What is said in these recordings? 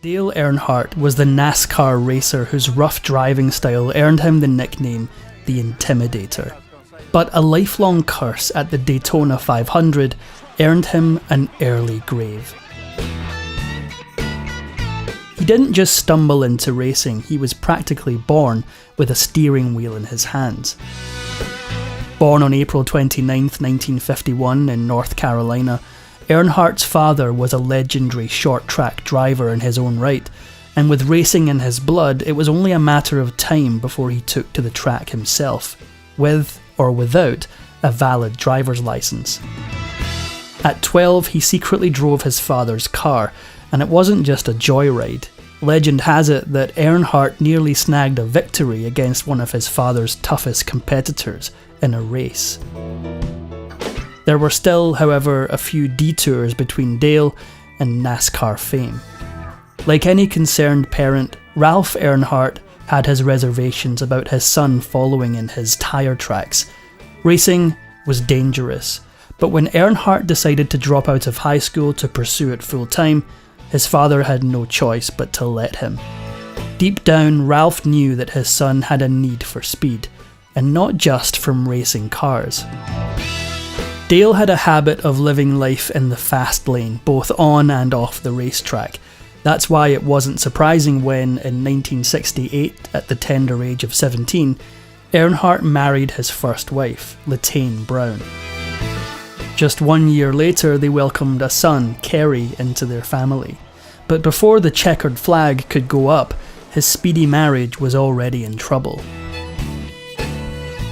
Dale Earnhardt was the NASCAR racer whose rough driving style earned him the nickname the Intimidator. But a lifelong curse at the Daytona 500 earned him an early grave. He didn't just stumble into racing, he was practically born with a steering wheel in his hands. Born on April 29, 1951 in North Carolina, Earnhardt's father was a legendary short-track driver in his own right, and with racing in his blood, it was only a matter of time before he took to the track himself, with or without a valid driver's license. At 12, he secretly drove his father's car, and it wasn't just a joyride. Legend has it that Earnhardt nearly snagged a victory against one of his father's toughest competitors in a race. There were still, however, a few detours between Dale and NASCAR fame. Like any concerned parent, Ralph Earnhardt had his reservations about his son following in his tyre tracks. Racing was dangerous, but when Earnhardt decided to drop out of high school to pursue it full-time, his father had no choice but to let him. Deep down, Ralph knew that his son had a need for speed, and not just from racing cars. Dale had a habit of living life in the fast lane, both on and off the racetrack. That's why it wasn't surprising when, in 1968, at the tender age of 17, Earnhardt married his first wife, Latane Brown. Just 1 year later, they welcomed a son, Kerry, into their family. But before the checkered flag could go up, his speedy marriage was already in trouble.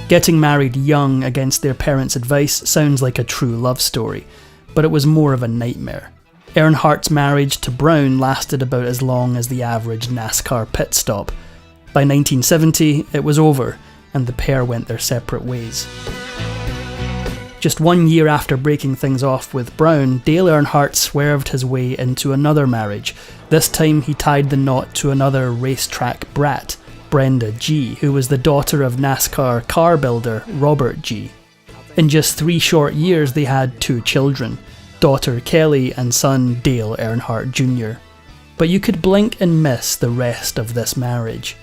Getting married young against their parents' advice sounds like a true love story, but it was more of a nightmare. Earnhardt's marriage to Brown lasted about as long as the average NASCAR pit stop. By 1970, it was over, and the pair went their separate ways. Just 1 year after breaking things off with Brown, Dale Earnhardt swerved his way into another marriage. This time he tied the knot to another racetrack brat, Brenda G., who was the daughter of NASCAR car builder Robert G. In just 3 short years they had 2 children, daughter Kelly and son Dale Earnhardt Jr. But you could blink and miss the rest of this marriage.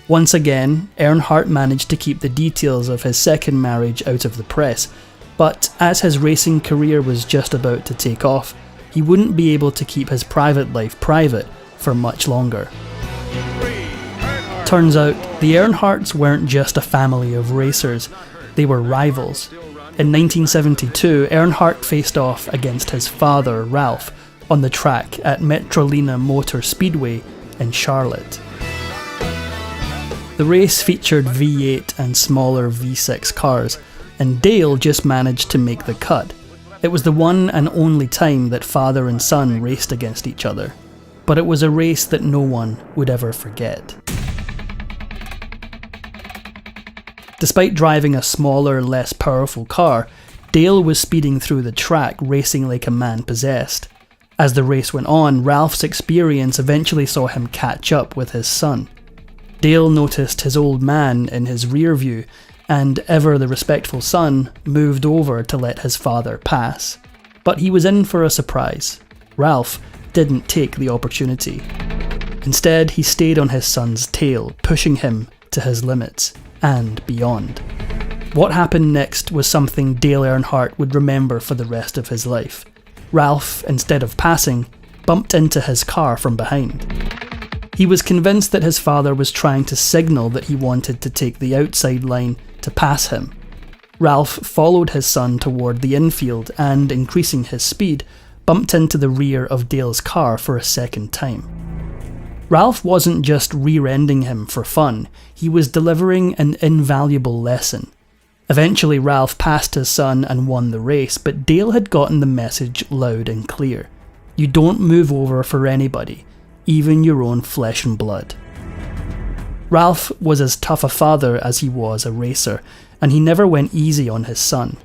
Once again, Earnhardt managed to keep the details of his second marriage out of the press, but as his racing career was just about to take off, he wouldn't be able to keep his private life private for much longer. Turns out, the Earnhardts weren't just a family of racers, they were rivals. In 1972, Earnhardt faced off against his father, Ralph, on the track at Metrolina Motor Speedway in Charlotte. The race featured V8 and smaller V6 cars, and Dale just managed to make the cut. It was the one and only time that father and son raced against each other, but it was a race that no one would ever forget. Despite driving a smaller, less powerful car, Dale was speeding through the track, racing like a man possessed. As the race went on, Ralph's experience eventually saw him catch up with his son. Dale noticed his old man in his rear view, and ever the respectful son moved over to let his father pass. But he was in for a surprise. Ralph didn't take the opportunity. Instead, he stayed on his son's tail, pushing him to his limits and beyond. What happened next was something Dale Earnhardt would remember for the rest of his life. Ralph, instead of passing, bumped into his car from behind. He was convinced that his father was trying to signal that he wanted to take the outside line to pass him. Ralph followed his son toward the infield and, increasing his speed, bumped into the rear of Dale's car for a second time. Ralph wasn't just rear-ending him for fun, he was delivering an invaluable lesson. Eventually Ralph passed his son and won the race, but Dale had gotten the message loud and clear. You don't move over for anybody, even your own flesh and blood. Ralph was as tough a father as he was a racer, and he never went easy on his son.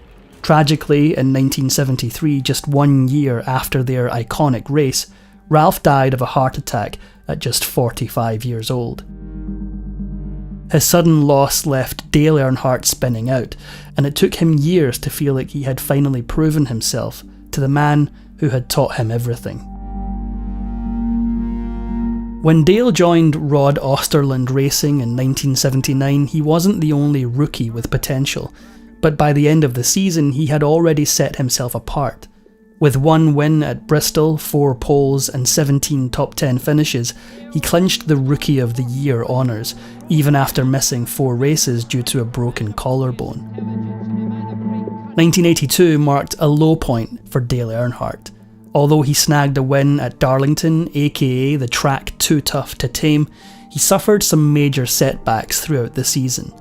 Tragically, in 1973, just 1 year after their iconic race, Ralph died of a heart attack at just 45 years old. His sudden loss left Dale Earnhardt spinning out, and it took him years to feel like he had finally proven himself to the man who had taught him everything. When Dale joined Rod Osterland Racing in 1979, he wasn't the only rookie with potential, but by the end of the season he had already set himself apart. With 1 win at Bristol, 4 poles and 17 top 10 finishes, he clinched the Rookie of the Year honours, even after missing 4 races due to a broken collarbone. 1982 marked a low point for Dale Earnhardt. Although he snagged a win at Darlington, aka the track too tough to tame, he suffered some major setbacks throughout the season.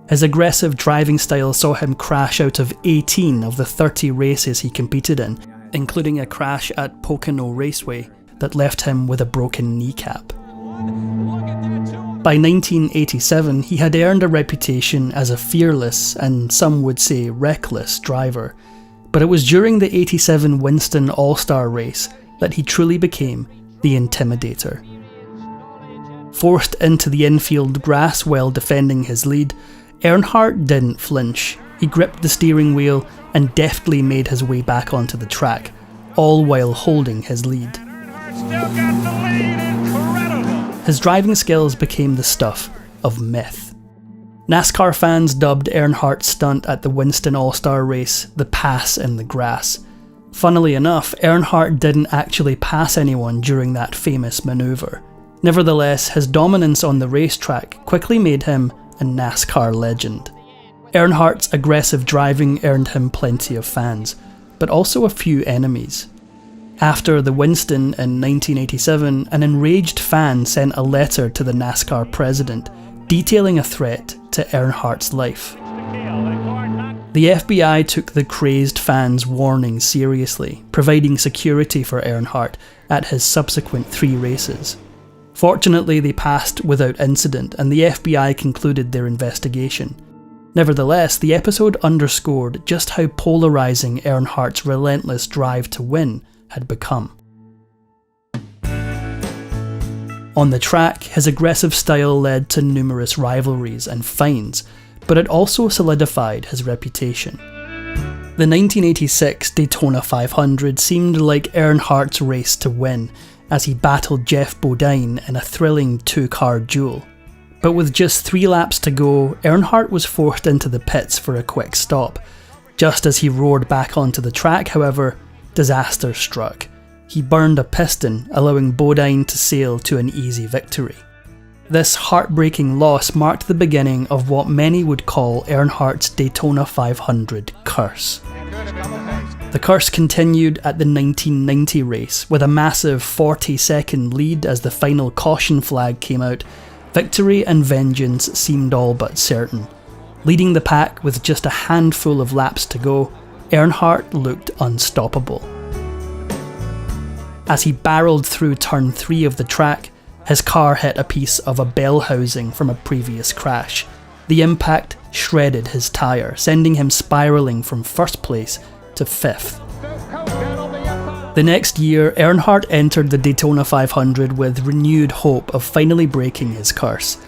His aggressive driving style saw him crash out of 18 of the 30 races he competed in, including a crash at Pocono Raceway that left him with a broken kneecap. By 1987, he had earned a reputation as a fearless and some would say reckless driver. But it was during the 87 Winston All-Star race that he truly became the Intimidator. Forced into the infield grass while defending his lead, Earnhardt didn't flinch. He gripped the steering wheel and deftly made his way back onto the track, all while holding his lead. His driving skills became the stuff of myth. NASCAR fans dubbed Earnhardt's stunt at the Winston All-Star race the pass in the grass. Funnily enough, Earnhardt didn't actually pass anyone during that famous manoeuvre. Nevertheless, his dominance on the racetrack quickly made him a NASCAR legend. Earnhardt's aggressive driving earned him plenty of fans, but also a few enemies. After the Winston in 1987, an enraged fan sent a letter to the NASCAR president detailing a threat to Earnhardt's life. The FBI took the crazed fan's warning seriously, providing security for Earnhardt at his subsequent 3 races. Fortunately, they passed without incident, and the FBI concluded their investigation. Nevertheless, the episode underscored just how polarising Earnhardt's relentless drive to win had become. On the track, his aggressive style led to numerous rivalries and fines, but it also solidified his reputation. The 1986 Daytona 500 seemed like Earnhardt's race to win, as he battled Jeff Bodine in a thrilling 2-car duel. But with just 3 laps to go, Earnhardt was forced into the pits for a quick stop. Just as he roared back onto the track, however, disaster struck. He burned a piston, allowing Bodine to sail to an easy victory. This heartbreaking loss marked the beginning of what many would call Earnhardt's Daytona 500 curse. The curse continued at the 1990 race, with a massive 40-second lead as the final caution flag came out. Victory and vengeance seemed all but certain. Leading the pack with just a handful of laps to go, Earnhardt looked unstoppable. As he barreled through turn 3 of the track, his car hit a piece of a bell housing from a previous crash. The impact shredded his tyre, sending him spiralling from first place to 5th. The next year, Earnhardt entered the Daytona 500 with renewed hope of finally breaking his curse.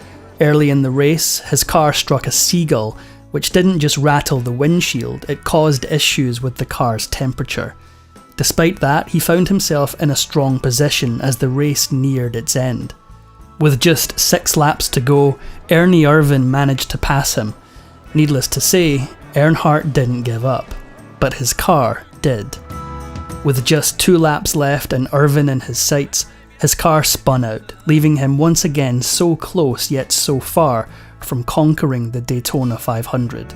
Early in the race, his car struck a seagull, which didn't just rattle the windshield, it caused issues with the car's temperature. Despite that, he found himself in a strong position as the race neared its end. With just 6 laps to go, Ernie Irvan managed to pass him. Needless to say, Earnhardt didn't give up, but his car did. With just 2 laps left and Irvan in his sights, his car spun out, leaving him once again so close yet so far from conquering the Daytona 500.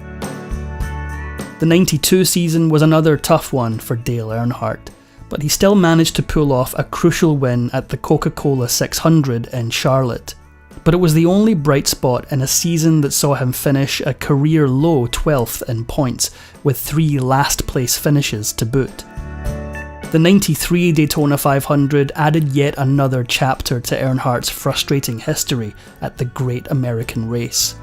The 92 season was another tough one for Dale Earnhardt, but he still managed to pull off a crucial win at the Coca-Cola 600 in Charlotte. But it was the only bright spot in a season that saw him finish a career-low 12th in points, with 3 last-place finishes to boot. The 93 Daytona 500 added yet another chapter to Earnhardt's frustrating history at the Great American Race.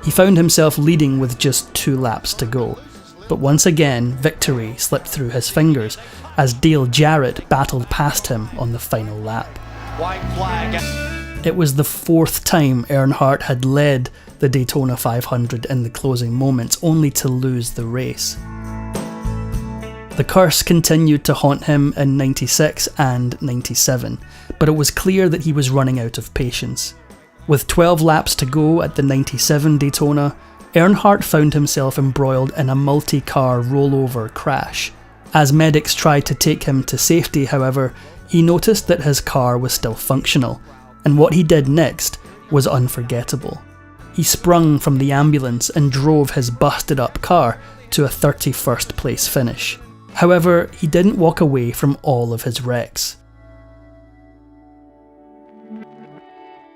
He found himself leading with just 2 laps to go, but once again victory slipped through his fingers as Dale Jarrett battled past him on the final lap. White flag. It was the 4th time Earnhardt had led the Daytona 500 in the closing moments, only to lose the race. The curse continued to haunt him in 96 and 97, but it was clear that he was running out of patience. With 12 laps to go at the 97 Daytona, Earnhardt found himself embroiled in a multi-car rollover crash. As medics tried to take him to safety, however, he noticed that his car was still functional, and what he did next was unforgettable. He sprung from the ambulance and drove his busted-up car to a 31st place finish. However, he didn't walk away from all of his wrecks.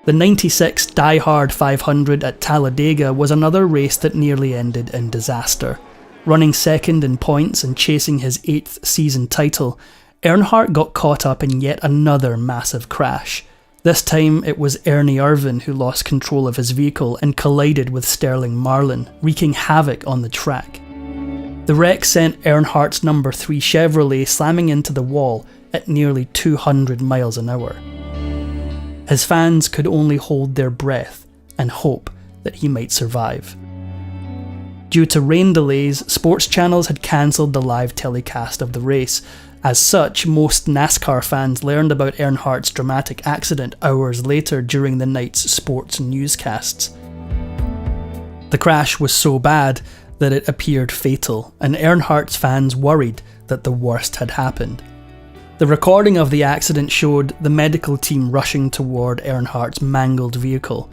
The 96 Die Hard 500 at Talladega was another race that nearly ended in disaster. Running second in points and chasing his 8th season title, Earnhardt got caught up in yet another massive crash. This time it was Ernie Irvan who lost control of his vehicle and collided with Sterling Marlin, wreaking havoc on the track. The wreck sent Earnhardt's number 3 Chevrolet slamming into the wall at nearly 200 miles an hour. His fans could only hold their breath and hope that he might survive. Due to rain delays, sports channels had cancelled the live telecast of the race. As such, most NASCAR fans learned about Earnhardt's dramatic accident hours later during the night's sports newscasts. The crash was so bad that it appeared fatal, and Earnhardt's fans worried that the worst had happened. The recording of the accident showed the medical team rushing toward Earnhardt's mangled vehicle.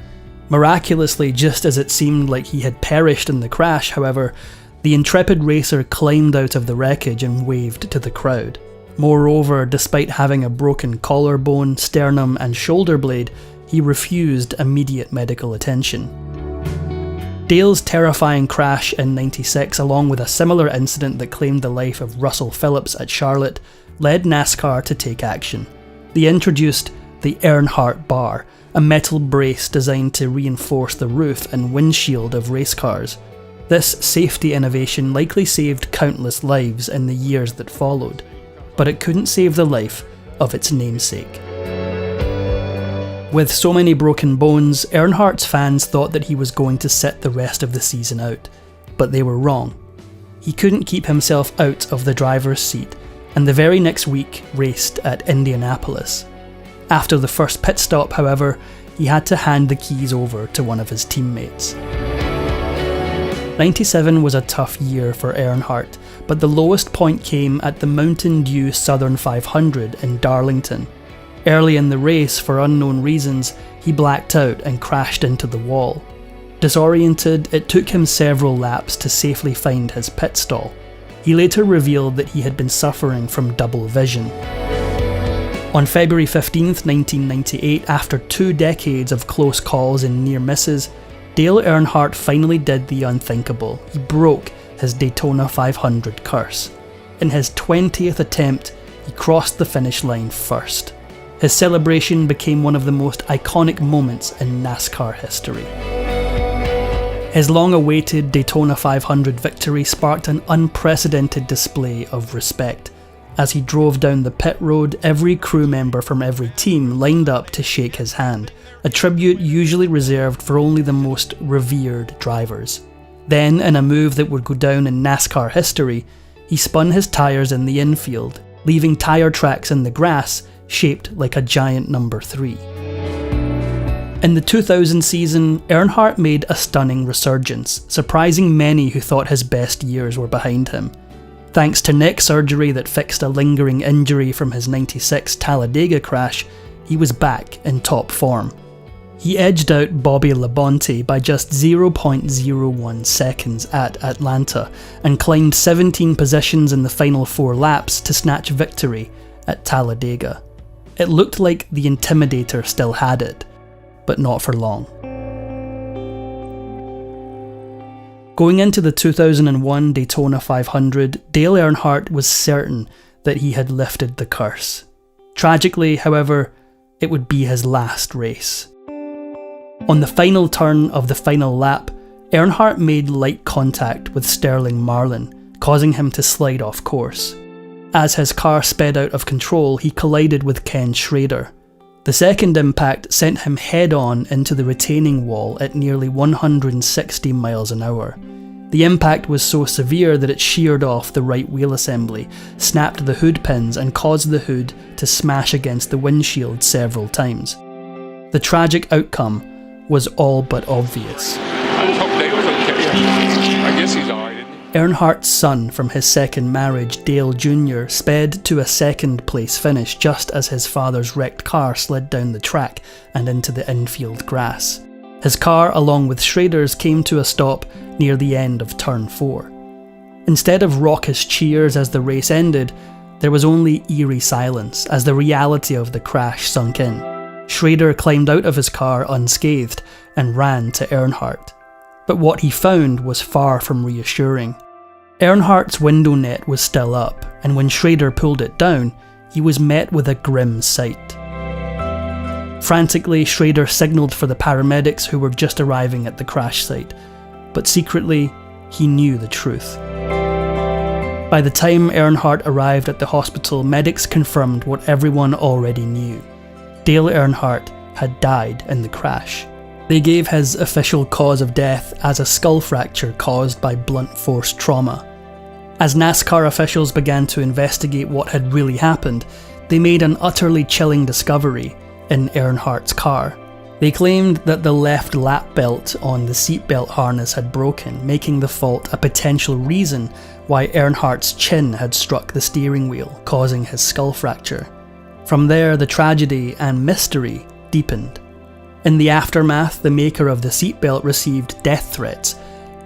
Miraculously, just as it seemed like he had perished in the crash, however, the intrepid racer climbed out of the wreckage and waved to the crowd. Moreover, despite having a broken collarbone, sternum and shoulder blade, he refused immediate medical attention. Dale's terrifying crash in 96, along with a similar incident that claimed the life of Russell Phillips at Charlotte, led NASCAR to take action. They introduced the Earnhardt Bar, a metal brace designed to reinforce the roof and windshield of race cars. This safety innovation likely saved countless lives in the years that followed, but it couldn't save the life of its namesake. With so many broken bones, Earnhardt's fans thought that he was going to sit the rest of the season out, but they were wrong. He couldn't keep himself out of the driver's seat, and the very next week raced at Indianapolis. After the first pit stop, however, he had to hand the keys over to one of his teammates. 97 was a tough year for Earnhardt, but the lowest point came at the Mountain Dew Southern 500 in Darlington. Early in the race, for unknown reasons, he blacked out and crashed into the wall. Disoriented, it took him several laps to safely find his pit stall. He later revealed that he had been suffering from double vision. On February 15, 1998, after 2 decades of close calls and near misses, Dale Earnhardt finally did the unthinkable. He broke his Daytona 500 curse. In his 20th attempt, he crossed the finish line first. His celebration became one of the most iconic moments in NASCAR history. His long-awaited Daytona 500 victory sparked an unprecedented display of respect. As he drove down the pit road, every crew member from every team lined up to shake his hand, a tribute usually reserved for only the most revered drivers. Then, in a move that would go down in NASCAR history, he spun his tyres in the infield, leaving tyre tracks in the grass shaped like a giant number 3. In the 2000 season, Earnhardt made a stunning resurgence, surprising many who thought his best years were behind him. Thanks to neck surgery that fixed a lingering injury from his 96 Talladega crash, he was back in top form. He edged out Bobby Labonte by just 0.01 seconds at Atlanta and climbed 17 positions in the final 4 laps to snatch victory at Talladega. It looked like the Intimidator still had it, but not for long. Going into the 2001 Daytona 500, Dale Earnhardt was certain that he had lifted the curse. Tragically, however, it would be his last race. On the final turn of the final lap, Earnhardt made light contact with Sterling Marlin, causing him to slide off course. As his car sped out of control, he collided with Ken Schrader. The second impact sent him head-on into the retaining wall at nearly 160 miles an hour. The impact was so severe that it sheared off the right wheel assembly, snapped the hood pins and caused the hood to smash against the windshield several times. The tragic outcome was all but obvious. I just hope Dale's okay. I guess he's alright, isn't he? Earnhardt's son from his second marriage, Dale Jr., sped to a second place finish just as his father's wrecked car slid down the track and into the infield grass. His car, along with Schrader's, came to a stop near the end of turn 4. Instead of raucous cheers as the race ended, there was only eerie silence as the reality of the crash sunk in. Schrader climbed out of his car unscathed and ran to Earnhardt. But what he found was far from reassuring. Earnhardt's window net was still up, and when Schrader pulled it down, he was met with a grim sight. Frantically, Schrader signalled for the paramedics who were just arriving at the crash site, but secretly, he knew the truth. By the time Earnhardt arrived at the hospital, medics confirmed what everyone already knew. Dale Earnhardt had died in the crash. They gave his official cause of death as a skull fracture caused by blunt force trauma. As NASCAR officials began to investigate what had really happened, they made an utterly chilling discovery in Earnhardt's car. They claimed that the left lap belt on the seatbelt harness had broken, making the fault a potential reason why Earnhardt's chin had struck the steering wheel, causing his skull fracture. From there, the tragedy and mystery deepened. In the aftermath, the maker of the seatbelt received death threats.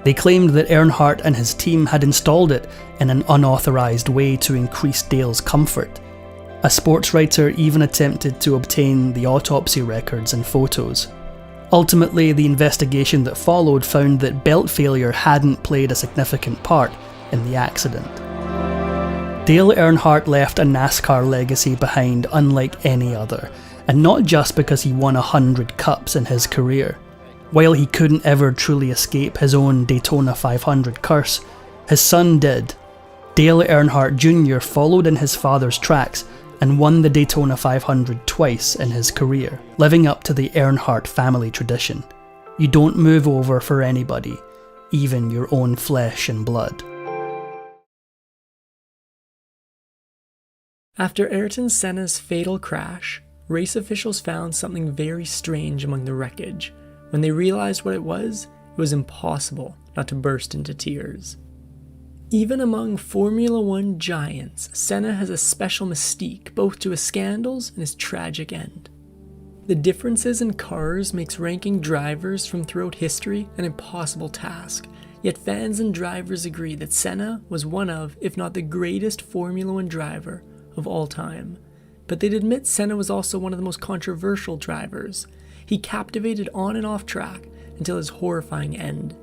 They claimed that Earnhardt and his team had installed it in an unauthorized way to increase Dale's comfort. A sports writer even attempted to obtain the autopsy records and photos. Ultimately, the investigation that followed found that belt failure hadn't played a significant part in the accident. Dale Earnhardt left a NASCAR legacy behind unlike any other, and not just because he won 100 cups in his career. While he couldn't ever truly escape his own Daytona 500 curse, his son did. Dale Earnhardt Jr. followed in his father's tracks and won the Daytona 500 twice in his career, living up to the Earnhardt family tradition. You don't move over for anybody, even your own flesh and blood. After Ayrton Senna's fatal crash, race officials found something very strange among the wreckage. When they realized what it was impossible not to burst into tears. Even among Formula One giants, Senna has a special mystique both to his scandals and his tragic end. The differences in cars makes ranking drivers from throughout history an impossible task, yet fans and drivers agree that Senna was one of, if not the greatest Formula One driver of all time. But they'd admit Senna was also one of the most controversial drivers. He captivated on and off track until his horrifying end.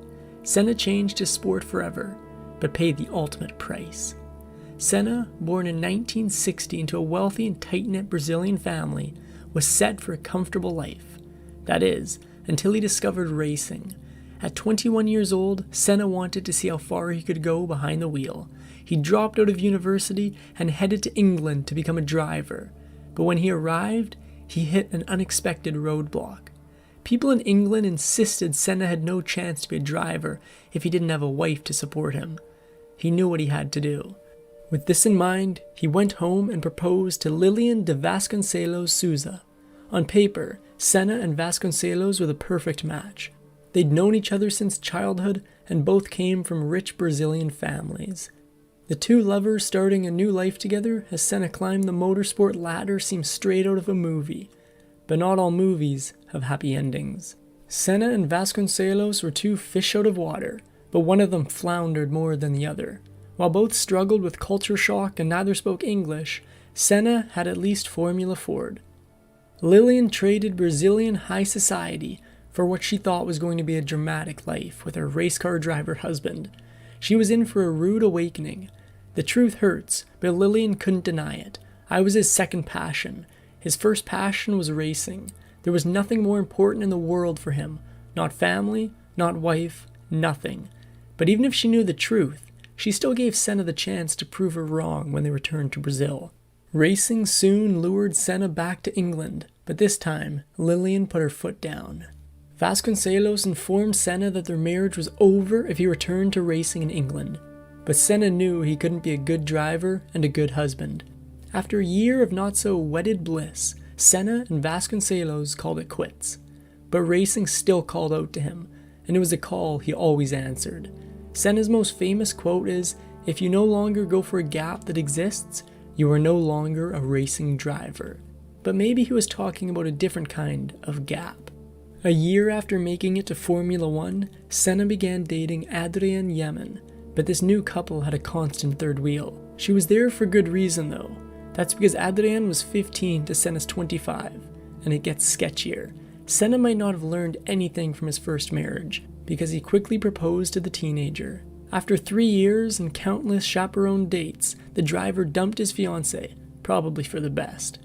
Senna changed his sport forever, but paid the ultimate price. Senna, born in 1960 into a wealthy and tight-knit Brazilian family, was set for a comfortable life. That is, until he discovered racing. At 21 years old, Senna wanted to see how far he could go behind the wheel. He dropped out of university and headed to England to become a driver. But when he arrived, he hit an unexpected roadblock. People in England insisted Senna had no chance to be a driver if he didn't have a wife to support him. He knew what he had to do. With this in mind, he went home and proposed to Lilian de Vasconcelos Souza. On paper, Senna and Vasconcelos were the perfect match. They'd known each other since childhood and both came from rich Brazilian families. The two lovers starting a new life together as Senna climbed the motorsport ladder seemed straight out of a movie. But not all movies have happy endings. Senna and Vasconcelos were two fish out of water, but one of them floundered more than the other. While both struggled with culture shock and neither spoke English, Senna had at least Formula Ford. Lilian traded Brazilian high society for what she thought was going to be a dramatic life with her race car driver husband. She was in for a rude awakening. The truth hurts, but Lilian couldn't deny it. I was his second passion. His first passion was racing. There was nothing more important in the world for him. Not family, not wife, nothing. But even if she knew the truth, she still gave Senna the chance to prove her wrong when they returned to Brazil. Racing soon lured Senna back to England, but this time, Lilian put her foot down. Vasconcelos informed Senna that their marriage was over if he returned to racing in England, but Senna knew he couldn't be a good driver and a good husband. After a year of not-so-wedded bliss, Senna and Vasconcelos called it quits. But racing still called out to him, and it was a call he always answered. Senna's most famous quote is, "If you no longer go for a gap that exists, you are no longer a racing driver." But maybe he was talking about a different kind of gap. A year after making it to Formula 1, Senna began dating Adrienne Yemen, but this new couple had a constant third wheel. She was there for good reason though. That's because Adrienne was 15 to Senna's 25, and it gets sketchier. Senna might not have learned anything from his first marriage, because he quickly proposed to the teenager. After 3 years and countless chaperone dates, the driver dumped his fiancée, probably for the best.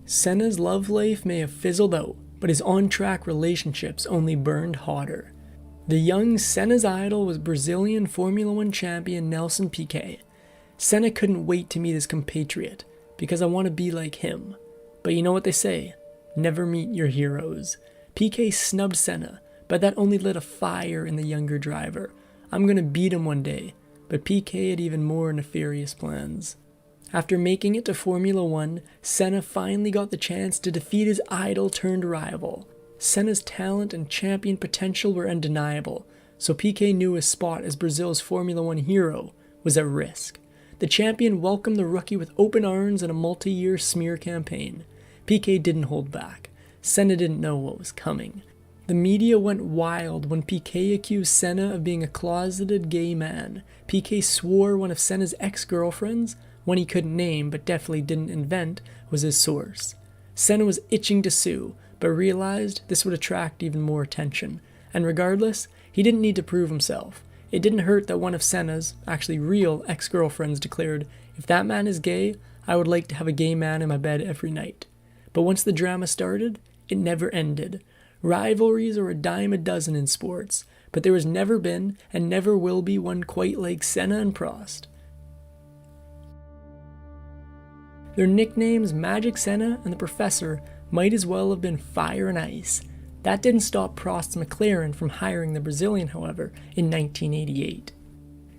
Senna's love life may have fizzled out, but his on-track relationships only burned hotter. The young Senna's idol was Brazilian Formula 1 champion Nelson Piquet. Senna couldn't wait to meet his compatriot, because I want to be like him. But you know what they say, never meet your heroes. Piquet snubbed Senna, but that only lit a fire in the younger driver. I'm gonna beat him one day, but Piquet had even more nefarious plans. After making it to Formula 1, Senna finally got the chance to defeat his idol turned rival. Senna's talent and champion potential were undeniable, so Piquet knew his spot as Brazil's Formula 1 hero was at risk. The champion welcomed the rookie with open arms and a multi-year smear campaign. Piquet didn't hold back. Senna didn't know what was coming. The media went wild when Piquet accused Senna of being a closeted gay man. Piquet swore one of Senna's ex-girlfriends, one he couldn't name but definitely didn't invent, was his source. Senna was itching to sue, but realized this would attract even more attention. And regardless, he didn't need to prove himself. It didn't hurt that one of Senna's, actually real, ex-girlfriends declared, "If that man is gay, I would like to have a gay man in my bed every night." But once the drama started, it never ended. Rivalries are a dime a dozen in sports, but there has never been and never will be one quite like Senna and Prost. Their nicknames Magic Senna and the Professor might as well have been fire and ice. That didn't stop Prost's McLaren from hiring the Brazilian, however, in 1988.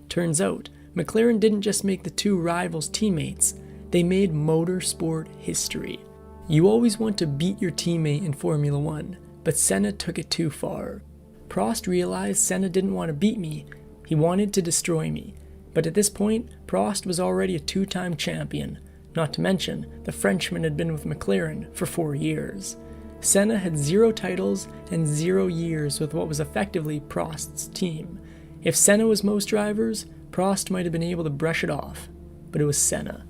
Turns out, McLaren didn't just make the two rivals teammates, they made motorsport history. You always want to beat your teammate in Formula 1, but Senna took it too far. Prost realized Senna didn't want to beat me, he wanted to destroy me. But at this point, Prost was already a two-time champion. Not to mention, the Frenchman had been with McLaren for 4 years. Senna had 0 titles and 0 years with what was effectively Prost's team. If Senna was most drivers, Prost might have been able to brush it off, but it was Senna.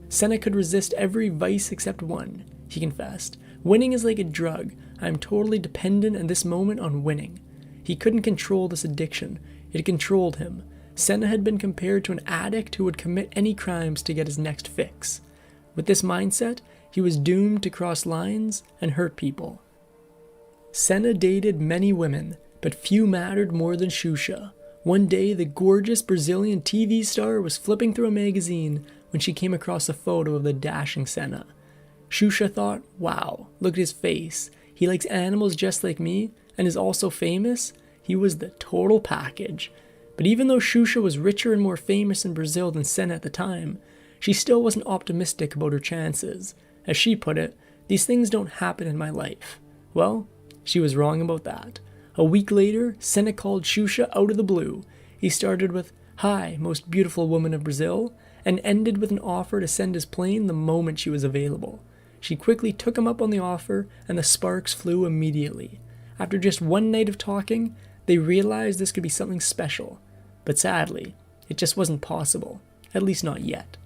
Senna could resist every vice except one, he confessed. "Winning is like a drug. I am totally dependent at this moment on winning." He couldn't control this addiction. It controlled him. Senna had been compared to an addict who would commit any crimes to get his next fix. With this mindset, he was doomed to cross lines and hurt people. Senna dated many women, but few mattered more than Xuxa. One day, the gorgeous Brazilian TV star was flipping through a magazine when she came across a photo of the dashing Senna. Xuxa thought, wow, look at his face. He likes animals just like me and is also famous. He was the total package. But even though Xuxa was richer and more famous in Brazil than Senna at the time, she still wasn't optimistic about her chances. As she put it, "These things don't happen in my life." Well, she was wrong about that. A week later, Senna called Xuxa out of the blue. He started with, "Hi, most beautiful woman of Brazil," and ended with an offer to send his plane the moment she was available. She quickly took him up on the offer, and the sparks flew immediately. After just one night of talking, they realized this could be something special. But sadly, it just wasn't possible, at least not yet.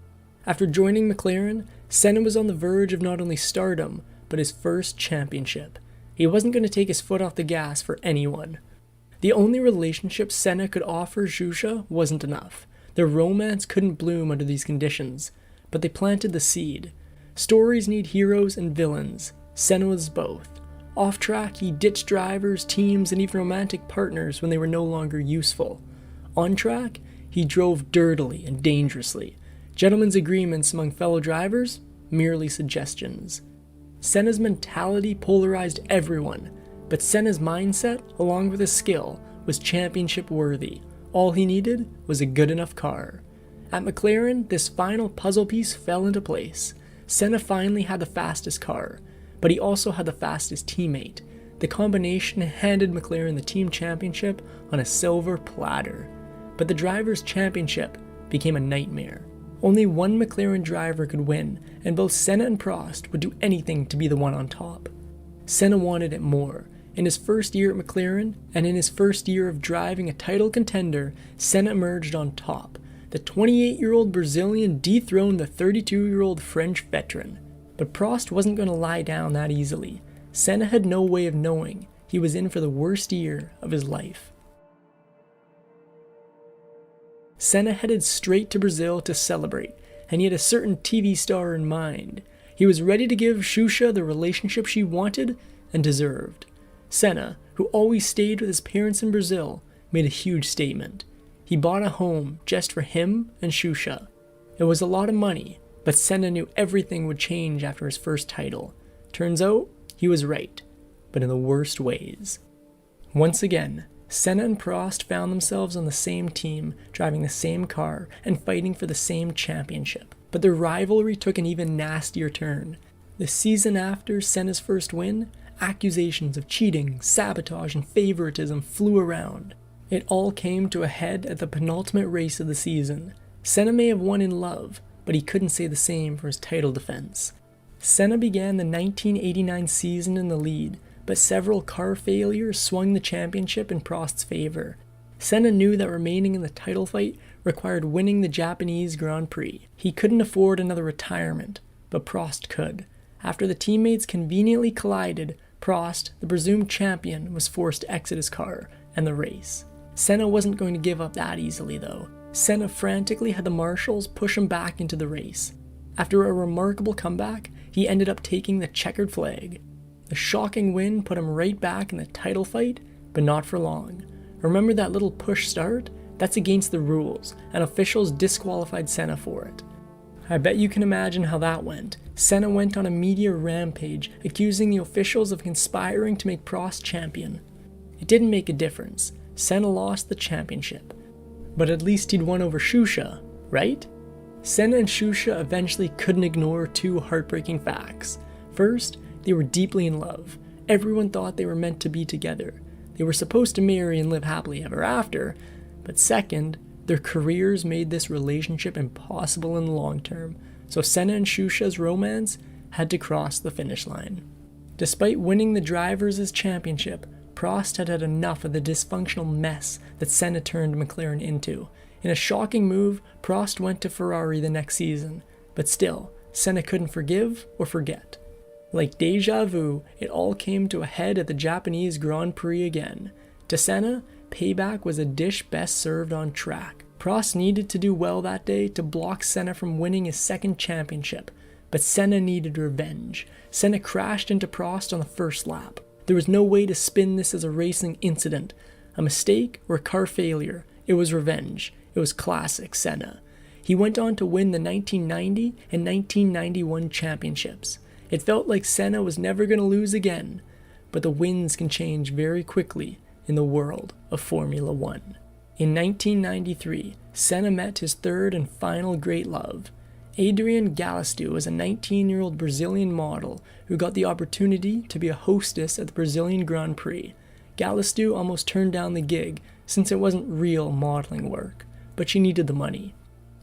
After joining McLaren, Senna was on the verge of not only stardom, but his first championship. He wasn't going to take his foot off the gas for anyone. The only relationship Senna could offer Xuxa wasn't enough. Their romance couldn't bloom under these conditions, but they planted the seed. Stories need heroes and villains. Senna was both. Off track, he ditched drivers, teams, and even romantic partners when they were no longer useful. On track, he drove dirtily and dangerously. Gentlemen's agreements among fellow drivers? Merely suggestions. Senna's mentality polarized everyone. But Senna's mindset, along with his skill, was championship worthy. All he needed was a good enough car. At McLaren, this final puzzle piece fell into place. Senna finally had the fastest car, but he also had the fastest teammate. The combination handed McLaren the team championship on a silver platter. But the drivers' championship became a nightmare. Only one McLaren driver could win, and both Senna and Prost would do anything to be the one on top. Senna wanted it more. In his first year at McLaren, and in his first year of driving a title contender, Senna emerged on top. The 28-year-old Brazilian dethroned the 32-year-old French veteran. But Prost wasn't going to lie down that easily. Senna had no way of knowing he was in for the worst year of his life. Senna headed straight to Brazil to celebrate, and he had a certain TV star in mind. He was ready to give Xuxa the relationship she wanted and deserved. Senna, who always stayed with his parents in Brazil, made a huge statement. He bought a home just for him and Xuxa. It was a lot of money, but Senna knew everything would change after his first title. Turns out, he was right, but in the worst ways. Once again, Senna and Prost found themselves on the same team, driving the same car, and fighting for the same championship. But their rivalry took an even nastier turn. The season after Senna's first win, accusations of cheating, sabotage, and favoritism flew around. It all came to a head at the penultimate race of the season. Senna may have won in love, but he couldn't say the same for his title defense. Senna began the 1989 season in the lead, but several car failures swung the championship in Prost's favor. Senna knew that remaining in the title fight required winning the Japanese Grand Prix. He couldn't afford another retirement, but Prost could. After the teammates conveniently collided, Prost, the presumed champion, was forced to exit his car and the race. Senna wasn't going to give up that easily though. Senna frantically had the marshals push him back into the race. After a remarkable comeback, he ended up taking the checkered flag. The shocking win put him right back in the title fight, but not for long. Remember that little push start? That's against the rules, and officials disqualified Senna for it. I bet you can imagine how that went. Senna went on a media rampage, accusing the officials of conspiring to make Prost champion. It didn't make a difference. Senna lost the championship. But at least he'd won over Xuxa, right? Senna and Xuxa eventually couldn't ignore two heartbreaking facts. First, they were deeply in love. Everyone thought they were meant to be together. They were supposed to marry and live happily ever after. But second, their careers made this relationship impossible in the long term, so Senna and Xuxa's romance had to cross the finish line. Despite winning the Drivers' Championship, Prost had had enough of the dysfunctional mess that Senna turned McLaren into. In a shocking move, Prost went to Ferrari the next season, but still, Senna couldn't forgive or forget. Like deja vu, it all came to a head at the Japanese Grand Prix again. To Senna, payback was a dish best served on track. Prost needed to do well that day to block Senna from winning his second championship, but Senna needed revenge. Senna crashed into Prost on the first lap. There was no way to spin this as a racing incident, a mistake, or a car failure. It was revenge. It was classic Senna. He went on to win the 1990 and 1991 championships. It felt like Senna was never going to lose again, but the winds can change very quickly in the world of Formula One. In 1993, Senna met his third and final great love. Adrienne Galisteu was a 19-year-old Brazilian model who got the opportunity to be a hostess at the Brazilian Grand Prix. Galisteu almost turned down the gig since it wasn't real modeling work, but she needed the money.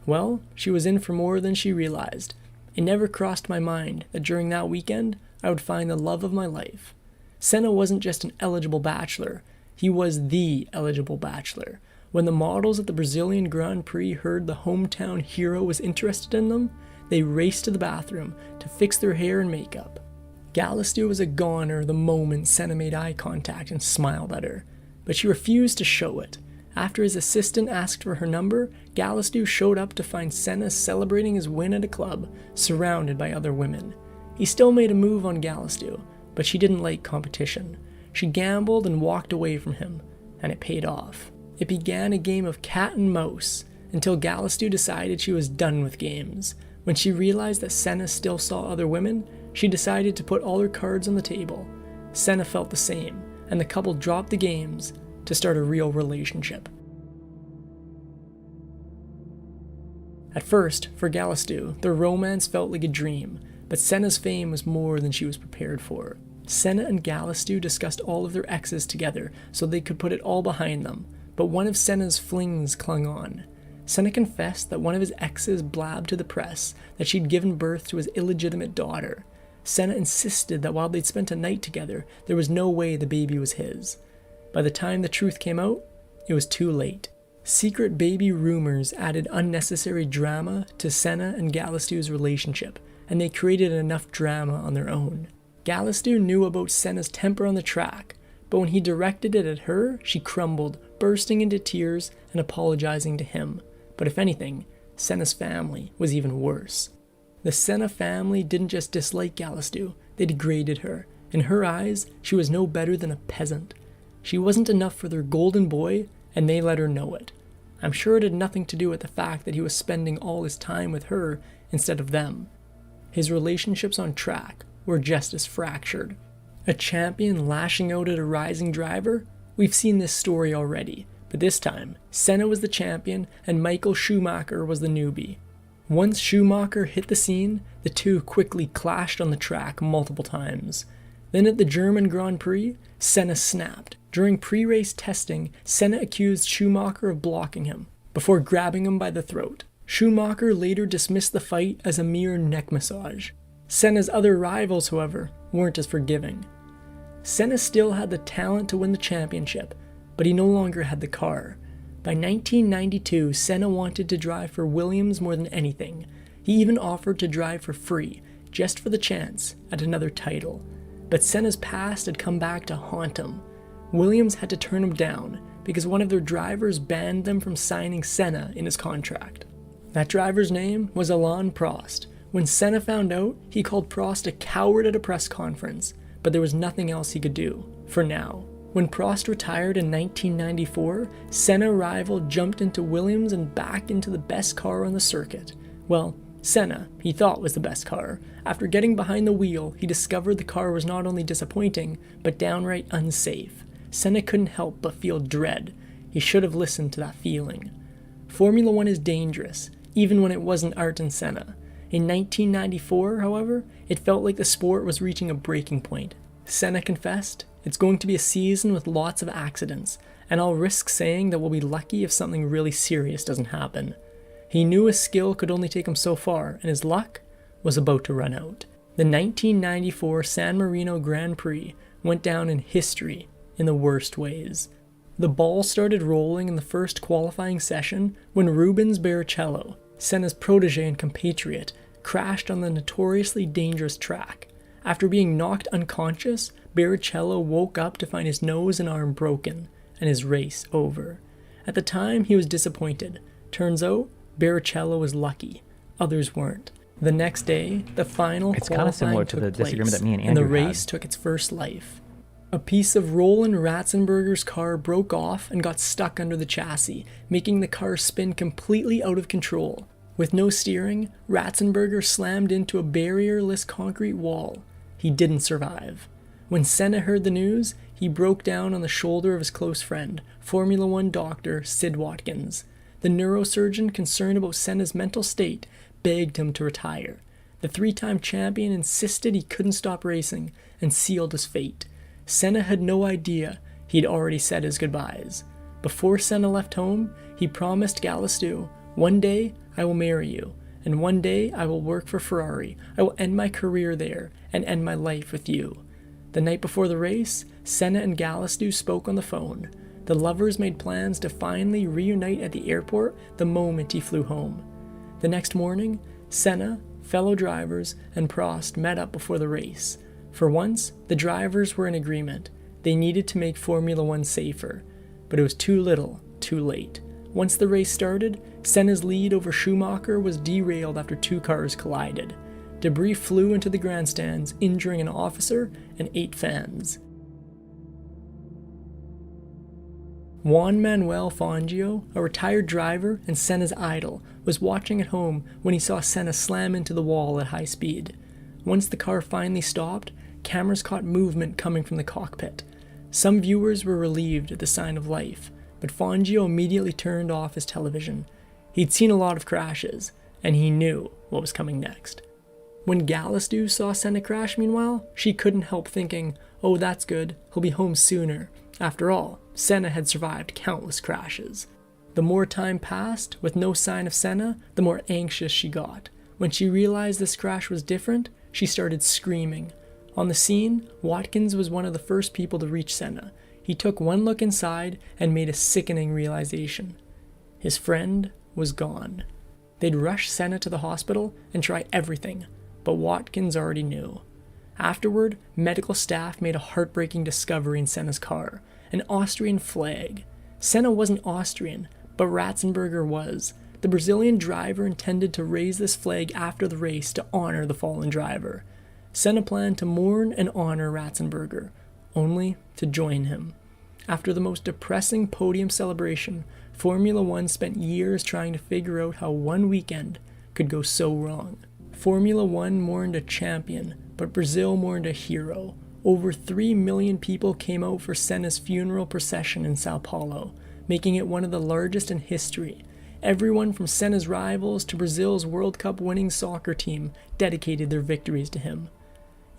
Well, she was in for more than she realized. It never crossed my mind that during that weekend, I would find the love of my life. Senna wasn't just an eligible bachelor, he was the eligible bachelor. When the models at the Brazilian Grand Prix heard the hometown hero was interested in them, they raced to the bathroom to fix their hair and makeup. Galisteu was a goner the moment Senna made eye contact and smiled at her, but she refused to show it. After his assistant asked for her number, Galisteu showed up to find Senna celebrating his win at a club, surrounded by other women. He still made a move on Galisteu, but she didn't like competition. She gambled and walked away from him, and it paid off. It began a game of cat and mouse, until Galisteu decided she was done with games. When she realized that Senna still saw other women, she decided to put all her cards on the table. Senna felt the same. and the couple dropped the games to start a real relationship. At first, for Galisteu, their romance felt like a dream, but Senna's fame was more than she was prepared for. Senna and Galisteu discussed all of their exes together so they could put it all behind them, but one of Senna's flings clung on. Senna confessed that one of his exes blabbed to the press that she'd given birth to his illegitimate daughter. Senna insisted that while they'd spent a night together, there was no way the baby was his. By the time the truth came out, it was too late. Secret baby rumors added unnecessary drama to Senna and Galisteu's relationship, and they created enough drama on their own. Galisteu knew about Senna's temper on the track, but when he directed it at her, she crumbled, bursting into tears and apologizing to him. But if anything, Senna's family was even worse. The Senna family didn't just dislike Galisteu, they degraded her. In her eyes, she was no better than a peasant. She wasn't enough for their golden boy, and they let her know it. I'm sure it had nothing to do with the fact that he was spending all his time with her instead of them. His relationships on track were just as fractured. A champion lashing out at a rising driver? We've seen this story already, but this time, Senna was the champion and Michael Schumacher was the newbie. Once Schumacher hit the scene, the two quickly clashed on the track multiple times. Then at the German Grand Prix, Senna snapped. During pre-race testing, Senna accused Schumacher of blocking him, before grabbing him by the throat. Schumacher later dismissed the fight as a mere neck massage. Senna's other rivals, however, weren't as forgiving. Senna still had the talent to win the championship, but he no longer had the car. By 1992, Senna wanted to drive for Williams more than anything. He even offered to drive for free, just for the chance at another title. But Senna's past had come back to haunt him. Williams had to turn him down because one of their drivers banned them from signing Senna in his contract. That driver's name was Alain Prost. When Senna found out, he called Prost a coward at a press conference, but there was nothing else he could do, for now. When Prost retired in 1994, Senna rival jumped into Williams and back into the best car on the circuit. Well, Senna, he thought was the best car. After getting behind the wheel, he discovered the car was not only disappointing, but downright unsafe. Senna couldn't help but feel dread. He should have listened to that feeling. Formula One is dangerous, even when it wasn't Ayrton Senna. In 1994, however, it felt like the sport was reaching a breaking point. Senna confessed, "It's going to be a season with lots of accidents, and I'll risk saying that we'll be lucky if something really serious doesn't happen." He knew his skill could only take him so far, and his luck was about to run out. The 1994 San Marino Grand Prix went down in history in the worst ways. The ball started rolling in the first qualifying session when Rubens Barrichello, Senna's protege and compatriot, crashed on the notoriously dangerous track. After being knocked unconscious, Barrichello woke up to find his nose and arm broken, and his race over. At the time, he was disappointed. Turns out, Barrichello was lucky. Others weren't. The next day, the final qualifying took place, and the race took its first life. A piece of Roland Ratzenberger's car broke off and got stuck under the chassis, making the car spin completely out of control. With no steering, Ratzenberger slammed into a barrierless concrete wall. He didn't survive. When Senna heard the news, he broke down on the shoulder of his close friend, Formula One doctor Sid Watkins. The neurosurgeon, concerned about Senna's mental state, begged him to retire. The three-time champion insisted he couldn't stop racing and sealed his fate. Senna had no idea he'd already said his goodbyes. Before Senna left home, he promised Galisteu, "One day I will marry you, and one day I will work for Ferrari. I will end my career there and end my life with you." The night before the race, Senna and Galisteu spoke on the phone. The lovers made plans to finally reunite at the airport the moment he flew home. The next morning, Senna, fellow drivers, and Prost met up before the race. For once, the drivers were in agreement. They needed to make Formula One safer. But it was too little, too late. Once the race started, Senna's lead over Schumacher was derailed after two cars collided. Debris flew into the grandstands, injuring an officer and 8 fans. Juan Manuel Fangio, a retired driver and Senna's idol, was watching at home when he saw Senna slam into the wall at high speed. Once the car finally stopped, cameras caught movement coming from the cockpit. Some viewers were relieved at the sign of life, but Fangio immediately turned off his television. He'd seen a lot of crashes, and he knew what was coming next. When Galisteu saw Senna crash, meanwhile, she couldn't help thinking, oh, that's good, he'll be home sooner. After all, Senna had survived countless crashes. The more time passed, with no sign of Senna, the more anxious she got. When she realized this crash was different, she started screaming. On the scene, Watkins was one of the first people to reach Senna. He took one look inside and made a sickening realization. His friend was gone. They'd rush Senna to the hospital and try everything, but Watkins already knew. Afterward, medical staff made a heartbreaking discovery in Senna's car, an Austrian flag. Senna wasn't Austrian, but Ratzenberger was. The Brazilian driver intended to raise this flag after the race to honor the fallen driver. Senna planned to mourn and honor Ratzenberger, only to join him. After the most depressing podium celebration, Formula One spent years trying to figure out how one weekend could go so wrong. Formula One mourned a champion, but Brazil mourned a hero. Over 3 million people came out for Senna's funeral procession in Sao Paulo, making it one of the largest in history. Everyone from Senna's rivals to Brazil's World Cup winning soccer team dedicated their victories to him.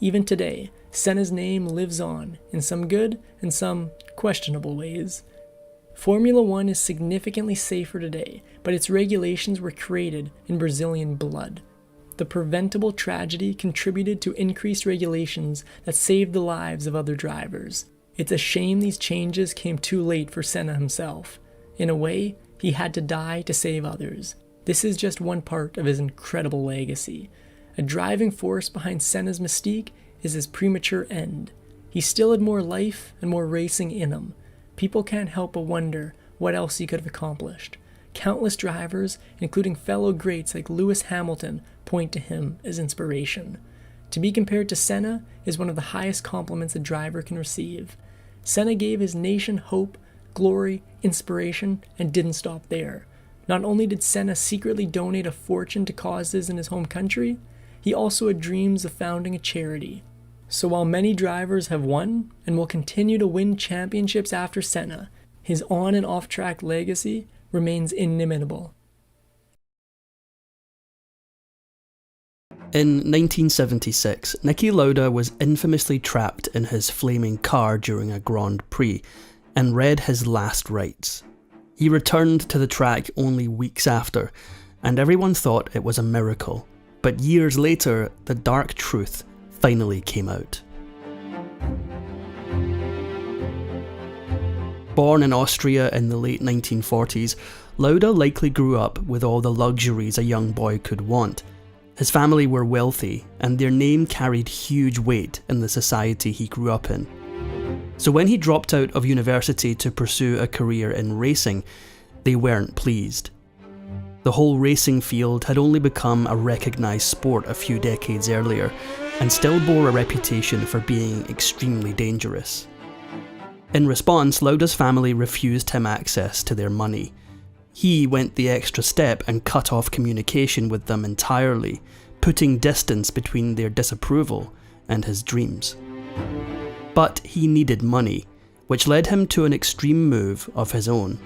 Even today, Senna's name lives on, in some good and some questionable ways. Formula One is significantly safer today, but its regulations were created in Brazilian blood. The preventable tragedy contributed to increased regulations that saved the lives of other drivers. It's a shame these changes came too late for Senna himself. In a way, he had to die to save others. This is just one part of his incredible legacy. A driving force behind Senna's mystique is his premature end. He still had more life and more racing in him. People can't help but wonder what else he could have accomplished. Countless drivers, including fellow greats like Lewis Hamilton, point to him as inspiration. To be compared to Senna is one of the highest compliments a driver can receive. Senna gave his nation hope, glory, inspiration, and didn't stop there. Not only did Senna secretly donate a fortune to causes in his home country, he also had dreams of founding a charity. So while many drivers have won and will continue to win championships after Senna, his on and off track legacy remains inimitable. In 1976, Niki Lauda was infamously trapped in his flaming car during a Grand Prix and read his last rites. He returned to the track only weeks after, and everyone thought it was a miracle. But years later, the dark truth finally came out. Born in Austria in the late 1940s, Lauda likely grew up with all the luxuries a young boy could want. His family were wealthy, and their name carried huge weight in the society he grew up in. So when he dropped out of university to pursue a career in racing, they weren't pleased. The whole racing field had only become a recognised sport a few decades earlier, and still bore a reputation for being extremely dangerous. In response, Lauda's family refused him access to their money. He went the extra step and cut off communication with them entirely, putting distance between their disapproval and his dreams. But he needed money, which led him to an extreme move of his own.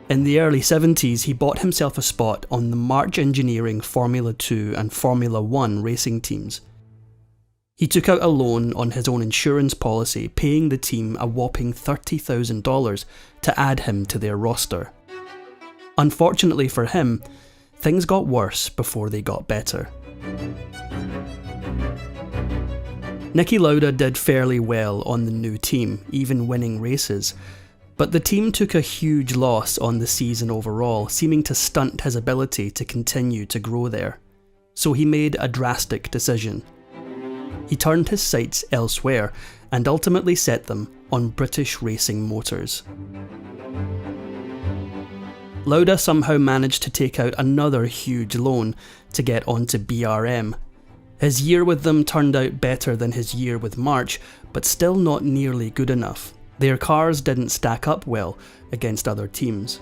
In the early 70s, he bought himself a spot on the March Engineering Formula 2 and Formula 1 racing teams. He took out a loan on his own insurance policy, paying the team a whopping $30,000 to add him to their roster. Unfortunately for him, things got worse before they got better. Niki Lauda did fairly well on the new team, even winning races, but the team took a huge loss on the season overall, seeming to stunt his ability to continue to grow there. So he made a drastic decision. He turned his sights elsewhere and ultimately set them on British racing motors. Lauda somehow managed to take out another huge loan to get onto BRM. His year with them turned out better than his year with March, but still not nearly good enough. Their cars didn't stack up well against other teams.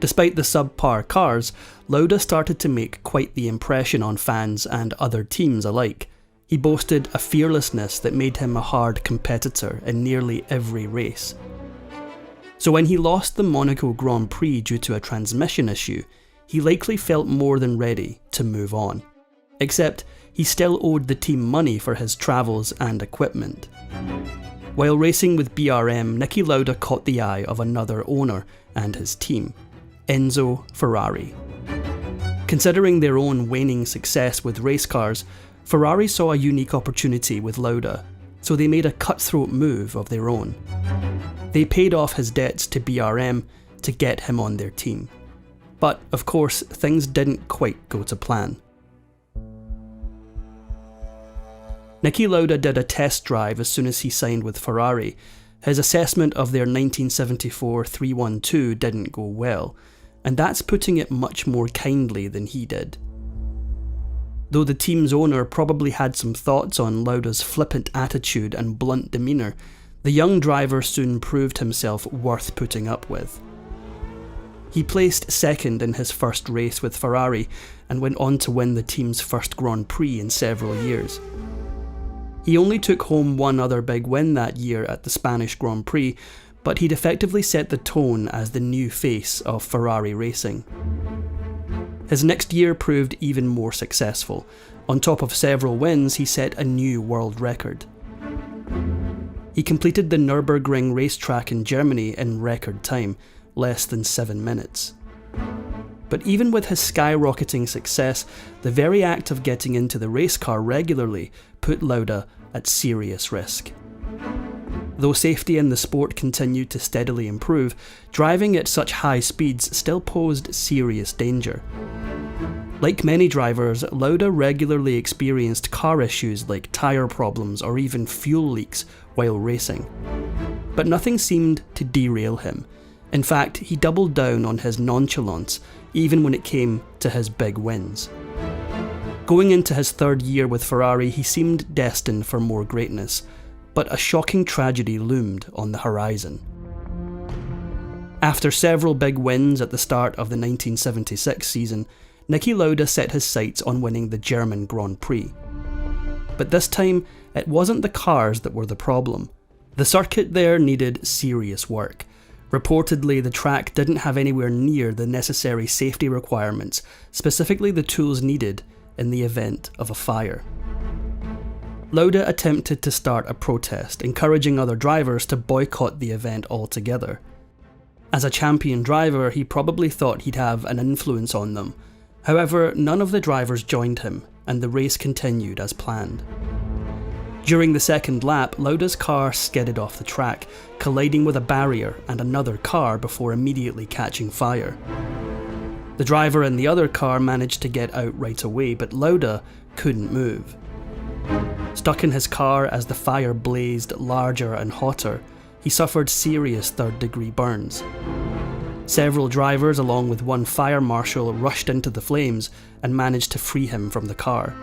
Despite the subpar cars, Lauda started to make quite the impression on fans and other teams alike. He boasted a fearlessness that made him a hard competitor in nearly every race. So when he lost the Monaco Grand Prix due to a transmission issue, he likely felt more than ready to move on. Except he still owed the team money for his travels and equipment. While racing with BRM, Niki Lauda caught the eye of another owner and his team, Enzo Ferrari. Considering their own waning success with race cars, Ferrari saw a unique opportunity with Lauda, so they made a cutthroat move of their own. They paid off his debts to BRM to get him on their team. But, of course, things didn't quite go to plan. Niki Lauda did a test drive as soon as he signed with Ferrari. His assessment of their 1974 312 didn't go well, and that's putting it much more kindly than he did. Though the team's owner probably had some thoughts on Lauda's flippant attitude and blunt demeanour, the young driver soon proved himself worth putting up with. He placed second in his first race with Ferrari and went on to win the team's first Grand Prix in several years. He only took home one other big win that year at the Spanish Grand Prix, but he'd effectively set the tone as the new face of Ferrari racing. His next year proved even more successful. On top of several wins, he set a new world record. He completed the Nürburgring racetrack in Germany in record time, less than 7 minutes. But even with his skyrocketing success, the very act of getting into the race car regularly put Lauda at serious risk. Though safety in the sport continued to steadily improve, driving at such high speeds still posed serious danger. Like many drivers, Lauda regularly experienced car issues like tyre problems or even fuel leaks while racing. But nothing seemed to derail him. In fact, he doubled down on his nonchalance, even when it came to his big wins. Going into his third year with Ferrari, he seemed destined for more greatness, but a shocking tragedy loomed on the horizon. After several big wins at the start of the 1976 season, Niki Lauda set his sights on winning the German Grand Prix. But this time, it wasn't the cars that were the problem. The circuit there needed serious work. Reportedly, the track didn't have anywhere near the necessary safety requirements, specifically the tools needed in the event of a fire. Lauda attempted to start a protest, encouraging other drivers to boycott the event altogether. As a champion driver, he probably thought he'd have an influence on them. However, none of the drivers joined him, and the race continued as planned. During the second lap, Lauda's car skidded off the track, colliding with a barrier and another car before immediately catching fire. The driver in the other car managed to get out right away, but Lauda couldn't move. Stuck in his car as the fire blazed larger and hotter, he suffered serious third-degree burns. Several drivers, along with one fire marshal, rushed into the flames and managed to free him from the car.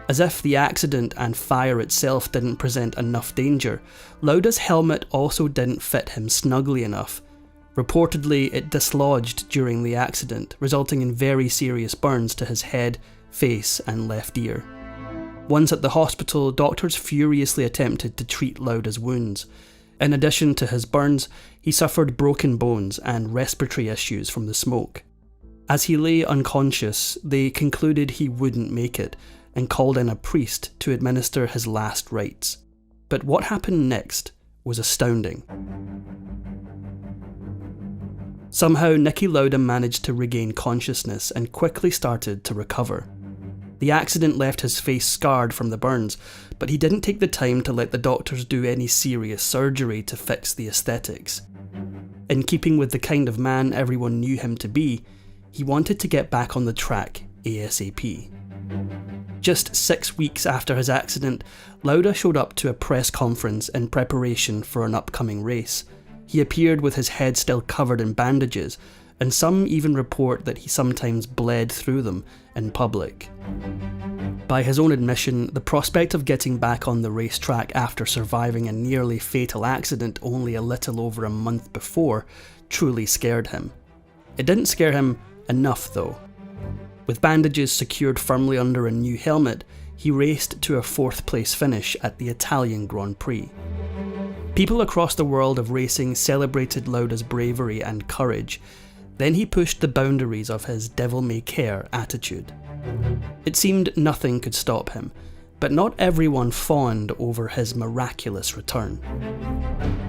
As if the accident and fire itself didn't present enough danger, Lauda's helmet also didn't fit him snugly enough. Reportedly, it dislodged during the accident, resulting in very serious burns to his head, face and left ear. Once at the hospital, doctors furiously attempted to treat Lauda's wounds. In addition to his burns, he suffered broken bones and respiratory issues from the smoke. As he lay unconscious, they concluded he wouldn't make it and called in a priest to administer his last rites. But what happened next was astounding. Somehow, Niki Lauda managed to regain consciousness and quickly started to recover. The accident left his face scarred from the burns, but he didn't take the time to let the doctors do any serious surgery to fix the aesthetics. In keeping with the kind of man everyone knew him to be, he wanted to get back on the track ASAP. Just 6 weeks after his accident, Lauda showed up to a press conference in preparation for an upcoming race. He appeared with his head still covered in bandages, and some even report that he sometimes bled through them in public. By his own admission, the prospect of getting back on the racetrack after surviving a nearly fatal accident only a little over a month before truly scared him. It didn't scare him enough though. With bandages secured firmly under a new helmet, he raced to a 4th place finish at the Italian Grand Prix. People across the world of racing celebrated Lauda's bravery and courage. Then he pushed the boundaries of his devil-may-care attitude. It seemed nothing could stop him, but not everyone fawned over his miraculous return.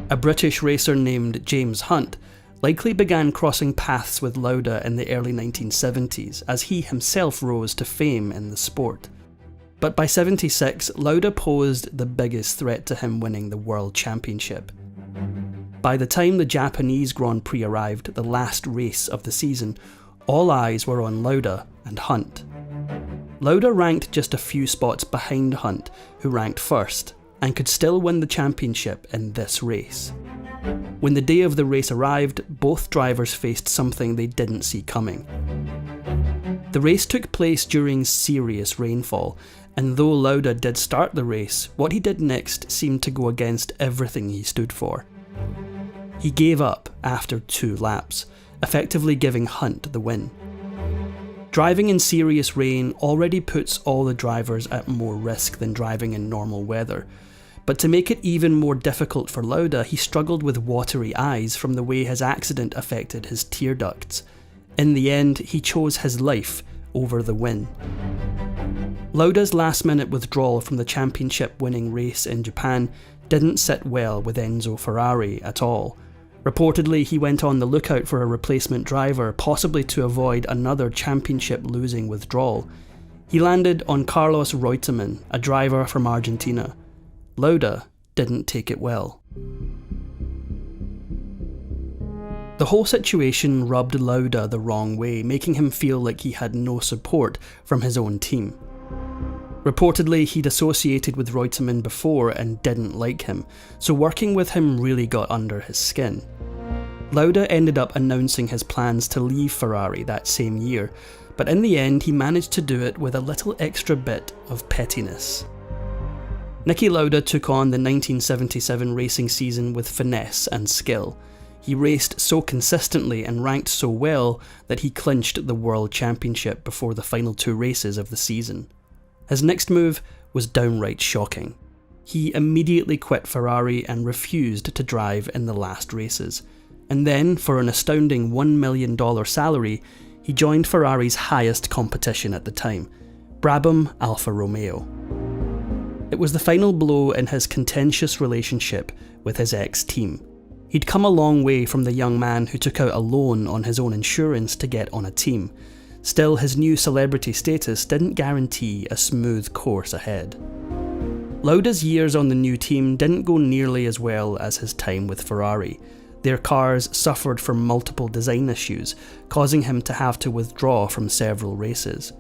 A British racer named James Hunt likely began crossing paths with Lauda in the early 1970s as he himself rose to fame in the sport. But by 76, Lauda posed the biggest threat to him winning the World Championship. By the time the Japanese Grand Prix arrived, the last race of the season, all eyes were on Lauda and Hunt. Lauda ranked just a few spots behind Hunt, who ranked first, and could still win the championship in this race. When the day of the race arrived, both drivers faced something they didn't see coming. The race took place during serious rainfall, and though Lauda did start the race, what he did next seemed to go against everything he stood for. He gave up after 2 laps, effectively giving Hunt the win. Driving in serious rain already puts all the drivers at more risk than driving in normal weather, but to make it even more difficult for Lauda, he struggled with watery eyes from the way his accident affected his tear ducts. In the end, he chose his life over the win. Lauda's last-minute withdrawal from the championship-winning race in Japan didn't sit well with Enzo Ferrari at all. Reportedly, he went on the lookout for a replacement driver, possibly to avoid another championship-losing withdrawal. He landed on Carlos Reutemann, a driver from Argentina. Lauda didn't take it well. The whole situation rubbed Lauda the wrong way, making him feel like he had no support from his own team. Reportedly, he'd associated with Reutemann before and didn't like him, so working with him really got under his skin. Lauda ended up announcing his plans to leave Ferrari that same year, but in the end he managed to do it with a little extra bit of pettiness. Niki Lauda took on the 1977 racing season with finesse and skill. He raced so consistently and ranked so well that he clinched the World Championship before the final 2 races of the season. His next move was downright shocking. He immediately quit Ferrari and refused to drive in the last races. And then, for an astounding $1 million salary, he joined Ferrari's highest competition at the time, Brabham Alfa Romeo. It was the final blow in his contentious relationship with his ex-team. He'd come a long way from the young man who took out a loan on his own insurance to get on a team. Still, his new celebrity status didn't guarantee a smooth course ahead. Lauda's years on the new team didn't go nearly as well as his time with Ferrari. Their cars suffered from multiple design issues, causing him to have to withdraw from several races.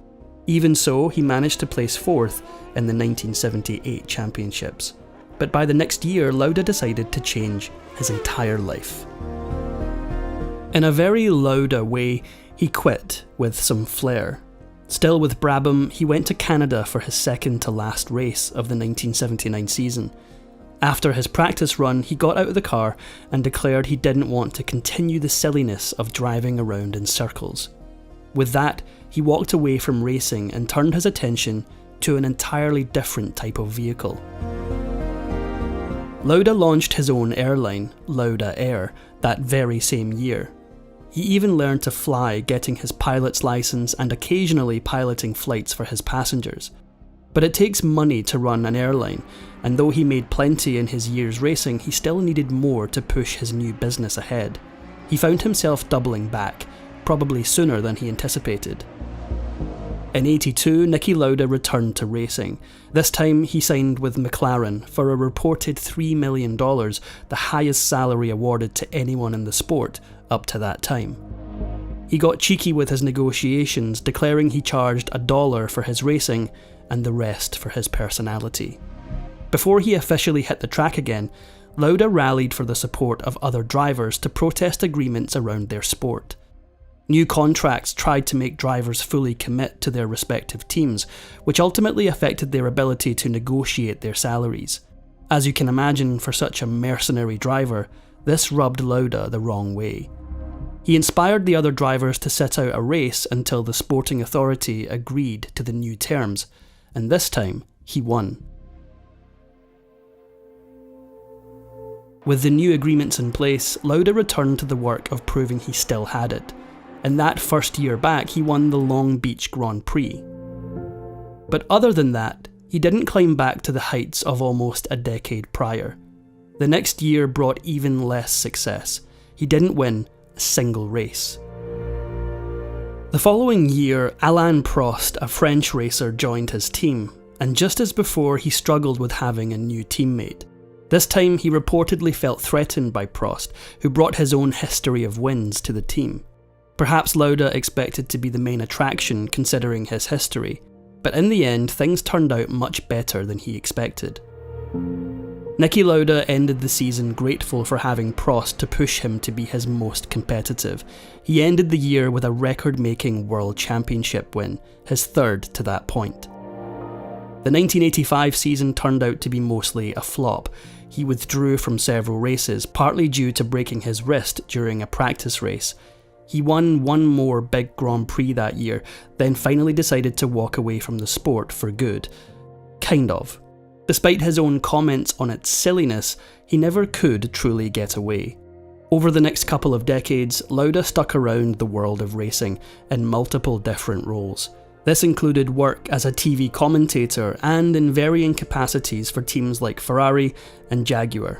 Even so, he managed to place 4th in the 1978 championships. But by the next year, Lauda decided to change his entire life. In a very Lauda way, he quit with some flair. Still with Brabham, he went to Canada for his second to last race of the 1979 season. After his practice run, he got out of the car and declared he didn't want to continue the silliness of driving around in circles. With that, he walked away from racing and turned his attention to an entirely different type of vehicle. Lauda launched his own airline, Lauda Air, that very same year. He even learned to fly, getting his pilot's license and occasionally piloting flights for his passengers. But it takes money to run an airline, and though he made plenty in his years racing, he still needed more to push his new business ahead. He found himself doubling back, probably sooner than he anticipated. In '82, Niki Lauda returned to racing. This time he signed with McLaren for a reported $3 million, the highest salary awarded to anyone in the sport up to that time. He got cheeky with his negotiations, declaring he charged $1 for his racing and the rest for his personality. Before he officially hit the track again, Lauda rallied for the support of other drivers to protest agreements around their sport. New contracts tried to make drivers fully commit to their respective teams, which ultimately affected their ability to negotiate their salaries. As you can imagine, for such a mercenary driver, this rubbed Lauda the wrong way. He inspired the other drivers to sit out a race until the sporting authority agreed to the new terms, and this time, he won. With the new agreements in place, Lauda returned to the work of proving he still had it, and that first year back he won the Long Beach Grand Prix. But other than that, he didn't climb back to the heights of almost a decade prior. The next year brought even less success. He didn't win a single race. The following year, Alain Prost, a French racer, joined his team, and just as before, he struggled with having a new teammate. This time, he reportedly felt threatened by Prost, who brought his own history of wins to the team. Perhaps Lauda expected to be the main attraction considering his history, but in the end, things turned out much better than he expected. Niki Lauda ended the season grateful for having Prost to push him to be his most competitive. He ended the year with a record-making World Championship win, his third to that point. The 1985 season turned out to be mostly a flop. He withdrew from several races, partly due to breaking his wrist during a practice race. He won one more big Grand Prix that year, then finally decided to walk away from the sport for good. Kind of. Despite his own comments on its silliness, he never could truly get away. Over the next couple of decades, Lauda stuck around the world of racing in multiple different roles. This included work as a TV commentator and in varying capacities for teams like Ferrari and Jaguar.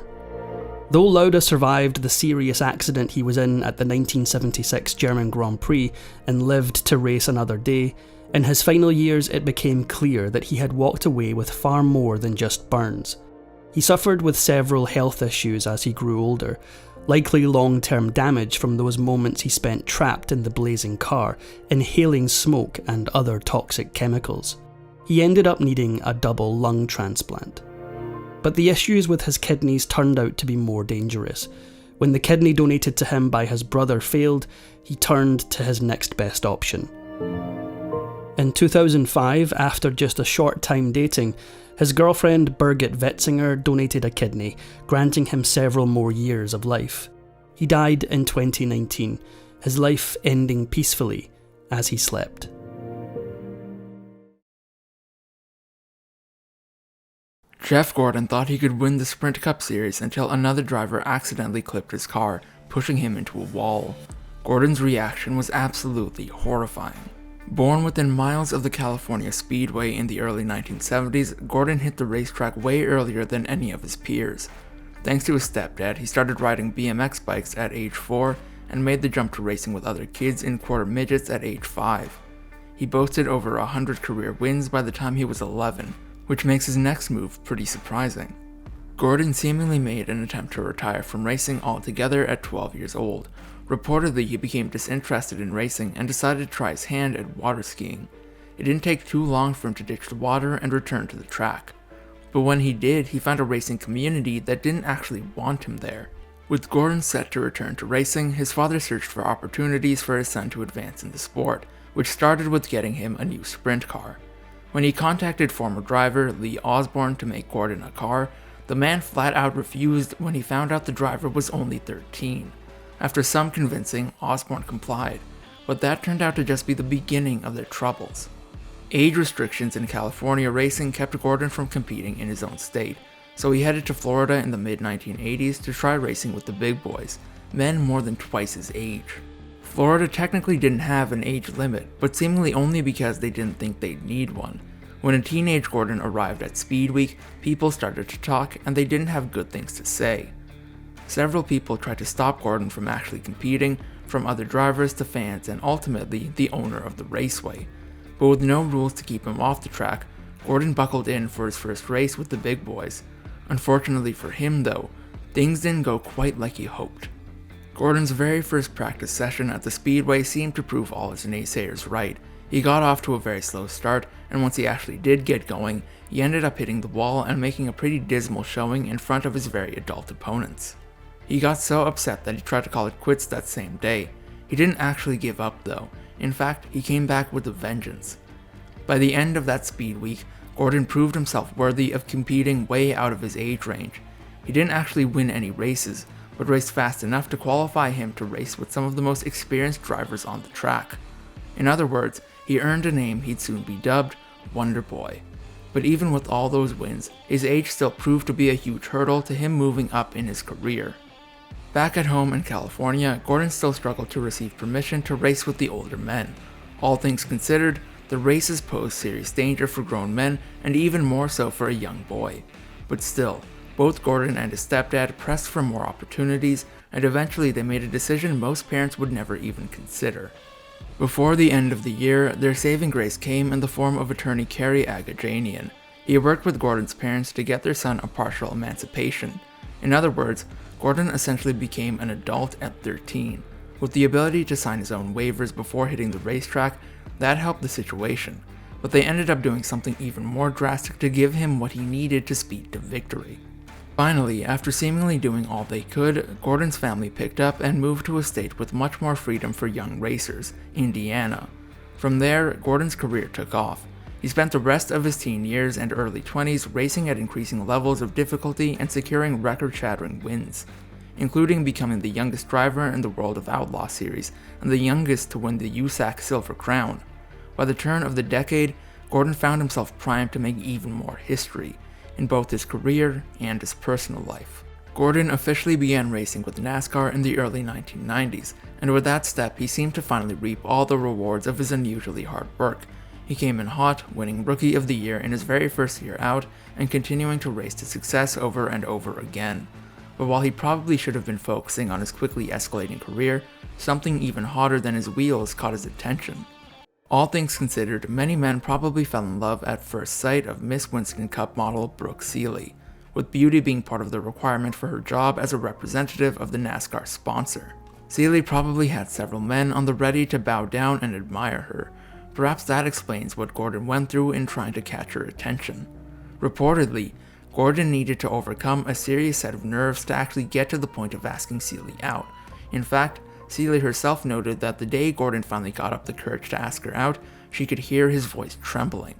Though Lauda survived the serious accident he was in at the 1976 German Grand Prix and lived to race another day, in his final years it became clear that he had walked away with far more than just burns. He suffered with several health issues as he grew older, likely long-term damage from those moments he spent trapped in the blazing car, inhaling smoke and other toxic chemicals. He ended up needing a double lung transplant. But the issues with his kidneys turned out to be more dangerous. When the kidney donated to him by his brother failed, he turned to his next best option. In 2005, after just a short time dating, his girlfriend Birgit Wetzinger donated a kidney, granting him several more years of life. He died in 2019, his life ending peacefully as he slept. Jeff Gordon thought he could win the Sprint Cup Series until another driver accidentally clipped his car, pushing him into a wall. Gordon's reaction was absolutely horrifying. Born within miles of the California Speedway in the early 1970s, Gordon hit the racetrack way earlier than any of his peers. Thanks to his stepdad, he started riding BMX bikes at age 4 and made the jump to racing with other kids in quarter midgets at age 5. He boasted over 100 career wins by the time he was 11, which makes his next move pretty surprising. Gordon seemingly made an attempt to retire from racing altogether at 12 years old. Reportedly, he became disinterested in racing and decided to try his hand at water skiing. It didn't take too long for him to ditch the water and return to the track. But when he did, he found a racing community that didn't actually want him there. With Gordon set to return to racing, his father searched for opportunities for his son to advance in the sport, which started with getting him a new sprint car. When he contacted former driver Lee Osborne to make Gordon a car, the man flat out refused when he found out the driver was only 13. After some convincing, Osborne complied, but that turned out to just be the beginning of their troubles. Age restrictions in California racing kept Gordon from competing in his own state, so he headed to Florida in the mid-1980s to try racing with the big boys, men more than twice his age. Florida technically didn't have an age limit, but seemingly only because they didn't think they'd need one. When a teenage Gordon arrived at Speed Week, people started to talk and they didn't have good things to say. Several people tried to stop Gordon from actually competing, from other drivers to fans and ultimately the owner of the raceway. But with no rules to keep him off the track, Gordon buckled in for his first race with the big boys. Unfortunately for him though, things didn't go quite like he hoped. Gordon's very first practice session at the Speedway seemed to prove all his naysayers right. He got off to a very slow start, and once he actually did get going, he ended up hitting the wall and making a pretty dismal showing in front of his very adult opponents. He got so upset that he tried to call it quits that same day. He didn't actually give up though. In fact, he came back with a vengeance. By the end of that Speed Week, Gordon proved himself worthy of competing way out of his age range. He didn't actually win any races, but raced fast enough to qualify him to race with some of the most experienced drivers on the track. In other words, he earned a name he'd soon be dubbed Wonder Boy. But even with all those wins, his age still proved to be a huge hurdle to him moving up in his career. Back at home in California, Gordon still struggled to receive permission to race with the older men. All things considered, the races posed serious danger for grown men and even more so for a young boy. But still, both Gordon and his stepdad pressed for more opportunities, and eventually they made a decision most parents would never even consider. Before the end of the year, their saving grace came in the form of attorney Kerry Agajanian. He worked with Gordon's parents to get their son a partial emancipation. In other words, Gordon essentially became an adult at 13. With the ability to sign his own waivers before hitting the racetrack, that helped the situation, but they ended up doing something even more drastic to give him what he needed to speed to victory. Finally, after seemingly doing all they could, Gordon's family picked up and moved to a state with much more freedom for young racers, Indiana. From there, Gordon's career took off. He spent the rest of his teen years and early 20s racing at increasing levels of difficulty and securing record-shattering wins, including becoming the youngest driver in the World of Outlaw series and the youngest to win the USAC Silver Crown. By the turn of the decade, Gordon found himself primed to make even more history, in both his career and his personal life. Gordon officially began racing with NASCAR in the early 1990s, and with that step he seemed to finally reap all the rewards of his unusually hard work. He came in hot, winning Rookie of the Year in his very first year out, and continuing to race to success over and over again. But while he probably should have been focusing on his quickly escalating career, something even hotter than his wheels caught his attention. All things considered, many men probably fell in love at first sight of Miss Winston Cup model Brooke Seeley, with beauty being part of the requirement for her job as a representative of the NASCAR sponsor. Seeley probably had several men on the ready to bow down and admire her. Perhaps that explains what Gordon went through in trying to catch her attention. Reportedly, Gordon needed to overcome a serious set of nerves to actually get to the point of asking Seeley out. In fact, Seeley herself noted that the day Gordon finally got up the courage to ask her out, she could hear his voice trembling.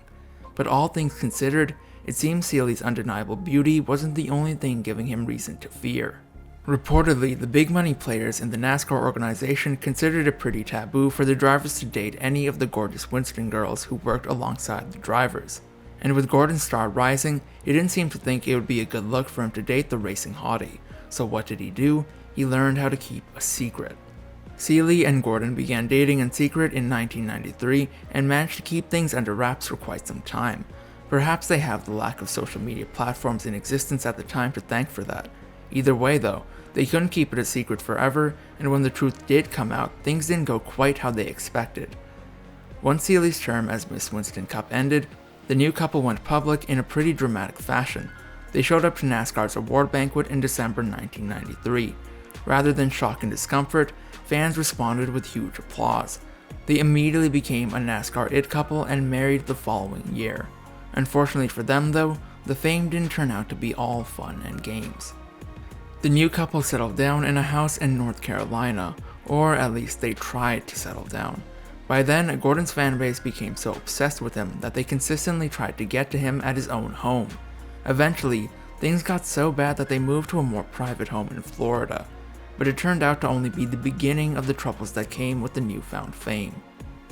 But all things considered, it seems Seeley's undeniable beauty wasn't the only thing giving him reason to fear. Reportedly, the big money players in the NASCAR organization considered it pretty taboo for the drivers to date any of the gorgeous Winston girls who worked alongside the drivers. And with Gordon's star rising, he didn't seem to think it would be a good look for him to date the racing hottie. So what did he do? He learned how to keep a secret. Seeley and Gordon began dating in secret in 1993 and managed to keep things under wraps for quite some time. Perhaps they have the lack of social media platforms in existence at the time to thank for that. Either way though, they couldn't keep it a secret forever, and when the truth did come out, things didn't go quite how they expected. Once Seeley's term as Miss Winston Cup ended, the new couple went public in a pretty dramatic fashion. They showed up to NASCAR's award banquet in December 1993. Rather than shock and discomfort, fans responded with huge applause. They immediately became a NASCAR it couple and married the following year. Unfortunately for them though, the fame didn't turn out to be all fun and games. The new couple settled down in a house in North Carolina, or at least they tried to settle down. By then, Gordon's fanbase became so obsessed with him that they consistently tried to get to him at his own home. Eventually, things got so bad that they moved to a more private home in Florida, but it turned out to only be the beginning of the troubles that came with the newfound fame.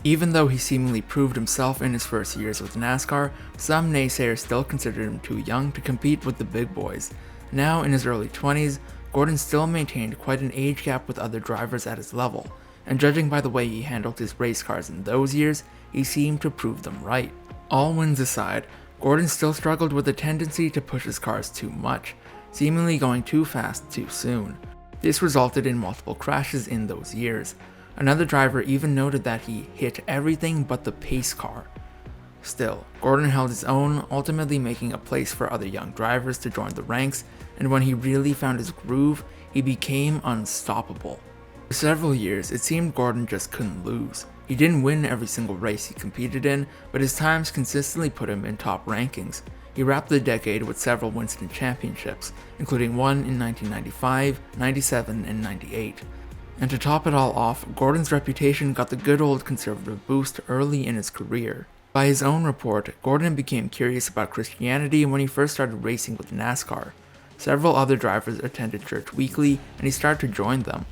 Even though he seemingly proved himself in his first years with NASCAR, some naysayers still considered him too young to compete with the big boys. Now in his early 20s, Gordon still maintained quite an age gap with other drivers at his level, and judging by the way he handled his race cars in those years, he seemed to prove them right. All wins aside, Gordon still struggled with a tendency to push his cars too much, seemingly going too fast too soon. This resulted in multiple crashes in those years. Another driver even noted that he hit everything but the pace car. Still, Gordon held his own, ultimately making a place for other young drivers to join the ranks, and when he really found his groove, he became unstoppable. For several years, it seemed Gordon just couldn't lose. He didn't win every single race he competed in, but his times consistently put him in top rankings. He wrapped the decade with several Winston championships, including one in 1995, 97, and 98. And to top it all off, Gordon's reputation got the good old conservative boost early in his career. By his own report, Gordon became curious about Christianity when he first started racing with NASCAR. Several other drivers attended church weekly, and he started to join them.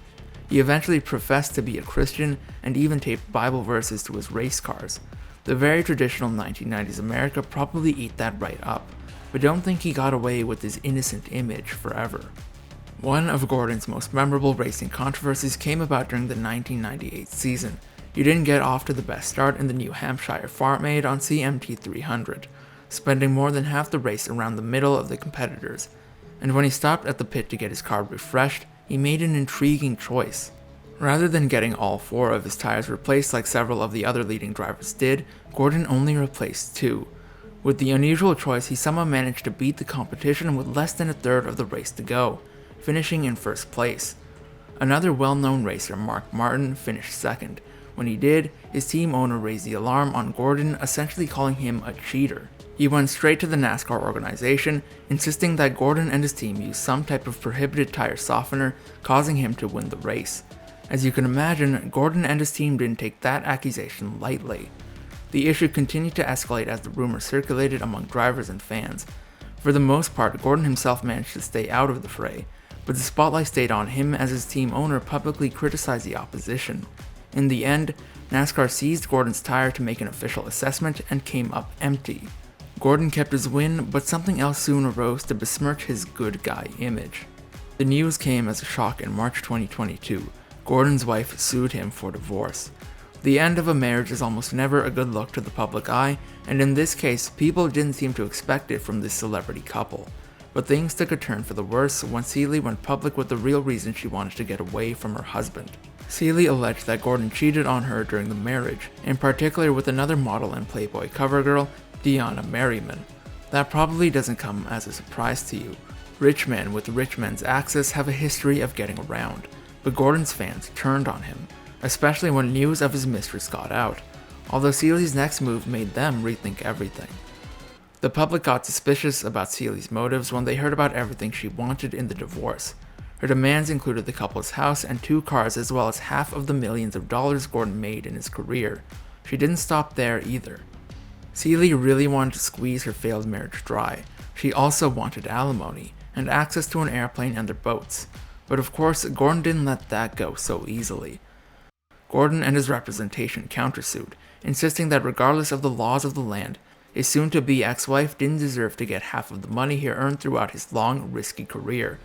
He eventually professed to be a Christian and even taped Bible verses to his race cars. The very traditional 1990s America probably ate that right up, but don't think he got away with his innocent image forever. One of Gordon's most memorable racing controversies came about during the 1998 season. He didn't get off to the best start in the New Hampshire farm-made on CMT 300, spending more than half the race around the middle of the competitors, and when he stopped at the pit to get his car refreshed, he made an intriguing choice. Rather than getting all 4 of his tires replaced like several of the other leading drivers did, Gordon only replaced 2. With the unusual choice, he somehow managed to beat the competition with less than a third of the race to go, finishing in first place. Another well-known racer, Mark Martin, finished second. When he did, his team owner raised the alarm on Gordon, essentially calling him a cheater. He went straight to the NASCAR organization, insisting that Gordon and his team use some type of prohibited tire softener, causing him to win the race. As you can imagine, Gordon and his team didn't take that accusation lightly. The issue continued to escalate as the rumor circulated among drivers and fans. For the most part, Gordon himself managed to stay out of the fray, but the spotlight stayed on him as his team owner publicly criticized the opposition. In the end, NASCAR seized Gordon's tire to make an official assessment and came up empty. Gordon kept his win, but something else soon arose to besmirch his good guy image. The news came as a shock in March 2022. Gordon's wife sued him for divorce. The end of a marriage is almost never a good look to the public eye, and in this case, people didn't seem to expect it from this celebrity couple. But things took a turn for the worse when Seeley went public with the real reason she wanted to get away from her husband. Seeley alleged that Gordon cheated on her during the marriage, in particular with another model and Playboy cover girl, Deanna Merriman. That probably doesn't come as a surprise to you. Rich men with rich men's access have a history of getting around, but Gordon's fans turned on him, especially when news of his mistress got out, although Seeley's next move made them rethink everything. The public got suspicious about Seeley's motives when they heard about everything she wanted in the divorce. Her demands included the couple's house and 2 cars, as well as half of the millions of dollars Gordon made in his career. She didn't stop there either. Seeley really wanted to squeeze her failed marriage dry. She also wanted alimony and access to an airplane and their boats. But of course, Gordon didn't let that go so easily. Gordon and his representation countersued, insisting that regardless of the laws of the land, his soon-to-be ex-wife didn't deserve to get half of the money he earned throughout his long, risky career.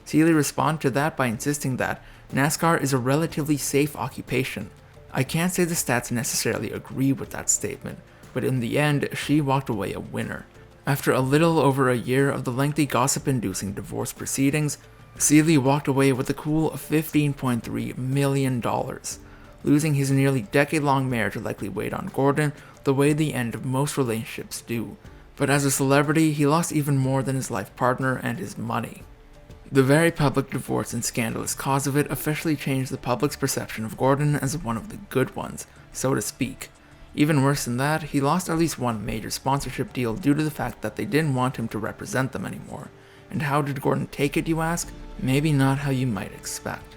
Seeley responded to that by insisting that NASCAR is a relatively safe occupation. I can't say the stats necessarily agree with that statement, but in the end, she walked away a winner. After a little over a year of the lengthy gossip-inducing divorce proceedings, Seeley walked away with a cool $15.3 million. Losing his nearly decade-long marriage likely weighed on Gordon the way the end of most relationships do, but as a celebrity, he lost even more than his life partner and his money. The very public divorce and scandalous cause of it officially changed the public's perception of Gordon as one of the good ones, so to speak. Even worse than that, he lost at least one major sponsorship deal due to the fact that they didn't want him to represent them anymore. And how did Gordon take it, you ask? Maybe not how you might expect.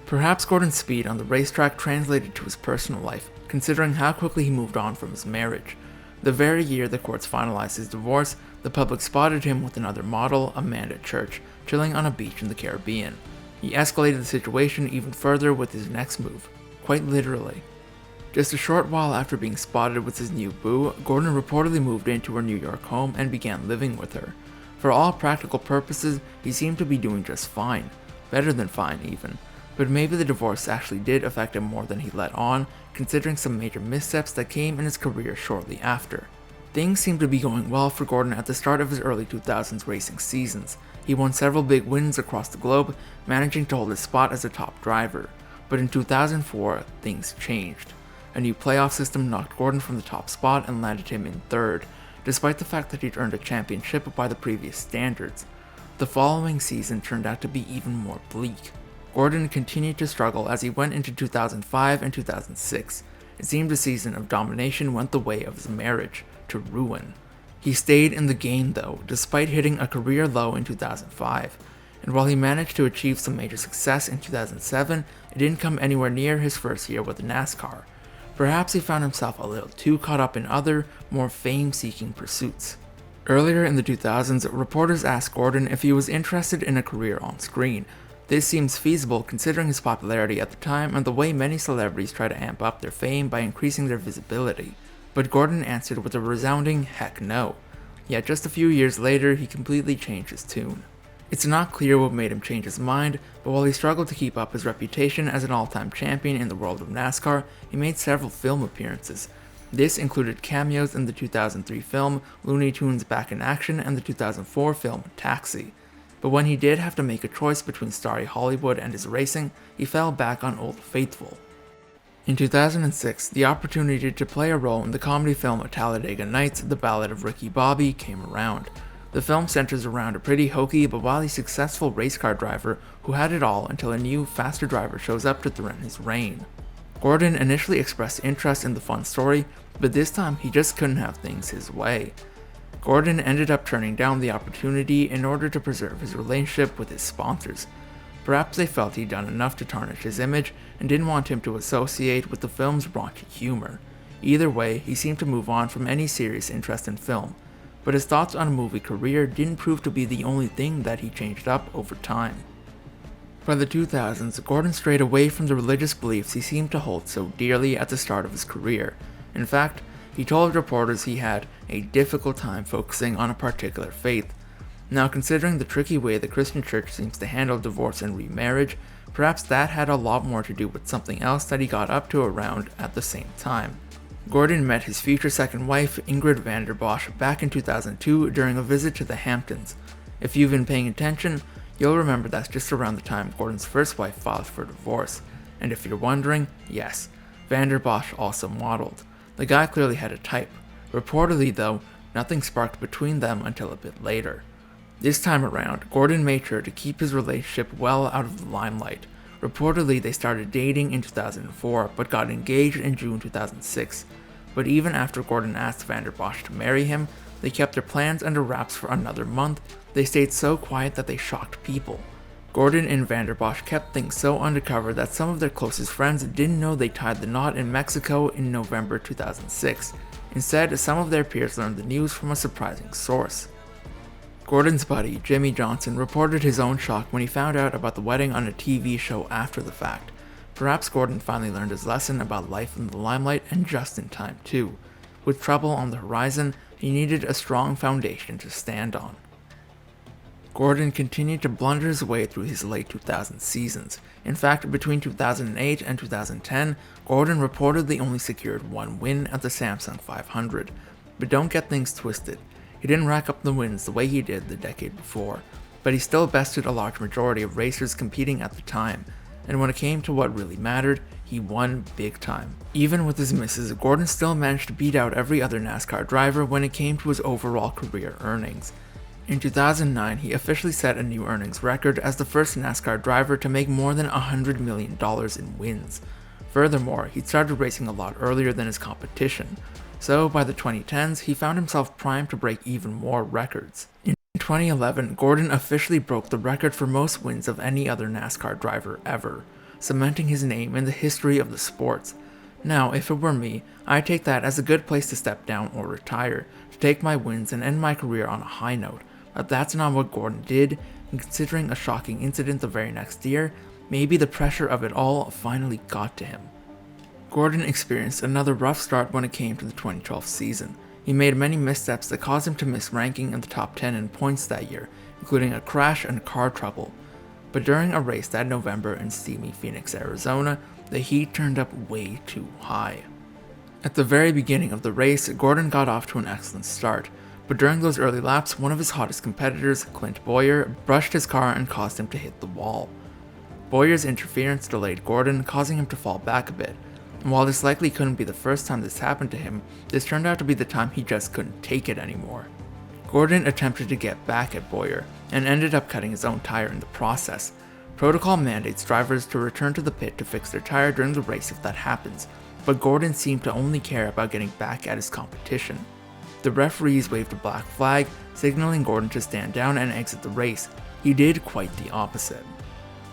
Perhaps Gordon's speed on the racetrack translated to his personal life, considering how quickly he moved on from his marriage. The very year the courts finalized his divorce, the public spotted him with another model, Amanda Church, chilling on a beach in the Caribbean. He escalated the situation even further with his next move, quite literally. Just a short while after being spotted with his new boo, Gordon reportedly moved into her New York home and began living with her. For all practical purposes, he seemed to be doing just fine, better than fine even. But maybe the divorce actually did affect him more than he let on, considering some major missteps that came in his career shortly after. Things seemed to be going well for Gordon at the start of his early 2000s racing seasons. He won several big wins across the globe, managing to hold his spot as a top driver. But in 2004, things changed. A new playoff system knocked Gordon from the top spot and landed him in third, despite the fact that he'd earned a championship by the previous standards. The following season turned out to be even more bleak. Gordon continued to struggle as he went into 2005 and 2006. It seemed the season of domination went the way of his marriage, to ruin. He stayed in the game though, despite hitting a career low in 2005, and while he managed to achieve some major success in 2007, it didn't come anywhere near his first year with NASCAR. Perhaps he found himself a little too caught up in other, more fame-seeking pursuits. Earlier in the 2000s, reporters asked Gordon if he was interested in a career on screen. This seems feasible considering his popularity at the time and the way many celebrities try to amp up their fame by increasing their visibility. but Gordon answered with a resounding heck no. Yet just a few years later, he completely changed his tune. It's not clear what made him change his mind, but while he struggled to keep up his reputation as an all-time champion in the world of NASCAR, he made several film appearances. This included cameos in the 2003 film Looney Tunes Back in Action and the 2004 film Taxi. But when he did have to make a choice between starry Hollywood and his racing, he fell back on Old Faithful. In 2006, the opportunity to play a role in the comedy film Talladega Nights: The Ballad of Ricky Bobby came around. The film centers around a pretty hokey but wildly successful race car driver who had it all until a new, faster driver shows up to threaten his reign. Gordon initially expressed interest in the fun story, but this time he just couldn't have things his way. Gordon ended up turning down the opportunity in order to preserve his relationship with his sponsors. Perhaps they felt he'd done enough to tarnish his image and didn't want him to associate with the film's raunchy humor. Either way, he seemed to move on from any serious interest in film, but his thoughts on a movie career didn't prove to be the only thing that he changed up over time. By the 2000s, Gordon strayed away from the religious beliefs he seemed to hold so dearly at the start of his career. In fact, he told reporters he had a difficult time focusing on a particular faith. Now, considering the tricky way the Christian church seems to handle divorce and remarriage, perhaps that had a lot more to do with something else that he got up to around at the same time. Gordon met his future second wife, Ingrid van der Bosch, back in 2002 during a visit to the Hamptons. If you've been paying attention, you'll remember that's just around the time Gordon's first wife filed for divorce. And if you're wondering, yes, van der Bosch also modeled. The guy clearly had a type. Reportedly though, nothing sparked between them until a bit later. This time around, Gordon made sure to keep his relationship well out of the limelight. Reportedly, they started dating in 2004, but got engaged in June 2006. But even after Gordon asked van der Bosch to marry him, they kept their plans under wraps for another month. They stayed so quiet that they shocked people. Gordon and van der Bosch kept things so undercover that some of their closest friends didn't know they tied the knot in Mexico in November 2006. Instead, some of their peers learned the news from a surprising source. Gordon's buddy, Jimmy Johnson, reported his own shock when he found out about the wedding on a TV show after the fact. Perhaps Gordon finally learned his lesson about life in the limelight, and just in time too. With trouble on the horizon, he needed a strong foundation to stand on. Gordon continued to blunder his way through his late 2000s seasons. In fact, between 2008 and 2010, Gordon reportedly only secured one win at the Samsung 500. But don't get things twisted. He didn't rack up the wins the way he did the decade before, but he still bested a large majority of racers competing at the time, and when it came to what really mattered, he won big time. Even with his misses, Gordon still managed to beat out every other NASCAR driver when it came to his overall career earnings. In 2009, he officially set a new earnings record as the first NASCAR driver to make more than $100 million in wins. Furthermore, he started racing a lot earlier than his competition, so by the 2010s, he found himself primed to break even more records. In 2011, Gordon officially broke the record for most wins of any other NASCAR driver ever, cementing his name in the history of the sports. Now, if it were me, I'd take that as a good place to step down or retire, to take my wins and end my career on a high note, but that's not what Gordon did, and considering a shocking incident the very next year, maybe the pressure of it all finally got to him. Gordon experienced another rough start when it came to the 2012 season. He made many missteps that caused him to miss ranking in the top 10 in points that year, including a crash and car trouble. But during a race that November in steamy Phoenix, Arizona, the heat turned up way too high. At the very beginning of the race, Gordon got off to an excellent start, but during those early laps, one of his hottest competitors, Clint Bowyer, brushed his car and caused him to hit the wall. Bowyer's interference delayed Gordon, causing him to fall back a bit. And while this likely couldn't be the first time this happened to him, this turned out to be the time he just couldn't take it anymore. Gordon attempted to get back at Bowyer, and ended up cutting his own tire in the process. Protocol mandates drivers to return to the pit to fix their tire during the race if that happens, but Gordon seemed to only care about getting back at his competition. The referees waved a black flag, signaling Gordon to stand down and exit the race. He did quite the opposite.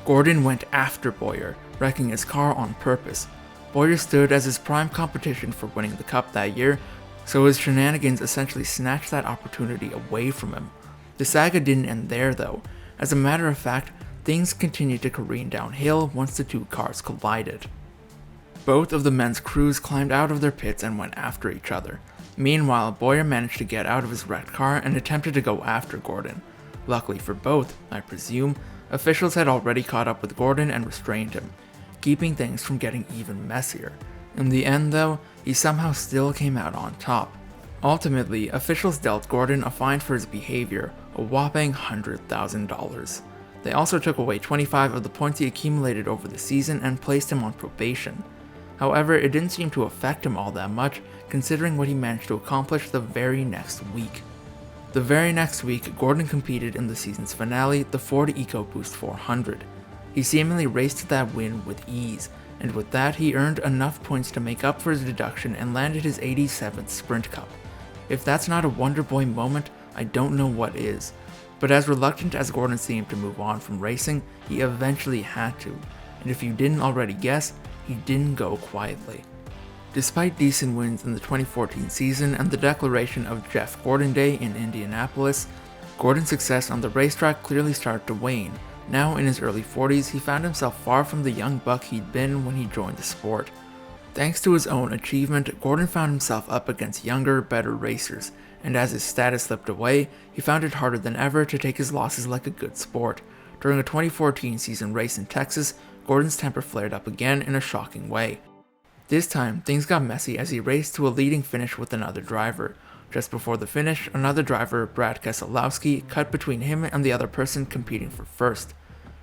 Gordon went after Bowyer, wrecking his car on purpose. Bowyer stood as his prime competition for winning the Cup that year, so his shenanigans essentially snatched that opportunity away from him. The saga didn't end there though. As a matter of fact, things continued to careen downhill once the two cars collided. Both of the men's crews climbed out of their pits and went after each other. Meanwhile, Bowyer managed to get out of his wrecked car and attempted to go after Gordon. Luckily for both, I presume, officials had already caught up with Gordon and restrained him, keeping things from getting even messier. In the end though, he somehow still came out on top. Ultimately, officials dealt Gordon a fine for his behavior, a whopping $100,000. They also took away 25 of the points he accumulated over the season and placed him on probation. However, it didn't seem to affect him all that much, considering what he managed to accomplish the very next week. The very next week, Gordon competed in the season's finale, the Ford EcoBoost 400. He seemingly raced to that win with ease, and with that he earned enough points to make up for his deduction and landed his 87th Sprint Cup. If that's not a Wonder Boy moment, I don't know what is. But as reluctant as Gordon seemed to move on from racing, he eventually had to, and if you didn't already guess, he didn't go quietly. Despite decent wins in the 2014 season and the declaration of Jeff Gordon Day in Indianapolis, Gordon's success on the racetrack clearly started to wane. Now in his early 40s, he found himself far from the young buck he'd been when he joined the sport. Thanks to his own achievement, Gordon found himself up against younger, better racers, and as his status slipped away, he found it harder than ever to take his losses like a good sport. During a 2014 season race in Texas, Gordon's temper flared up again in a shocking way. This time, things got messy as he raced to a leading finish with another driver. Just before the finish, another driver, Brad Keselowski, cut between him and the other person competing for first.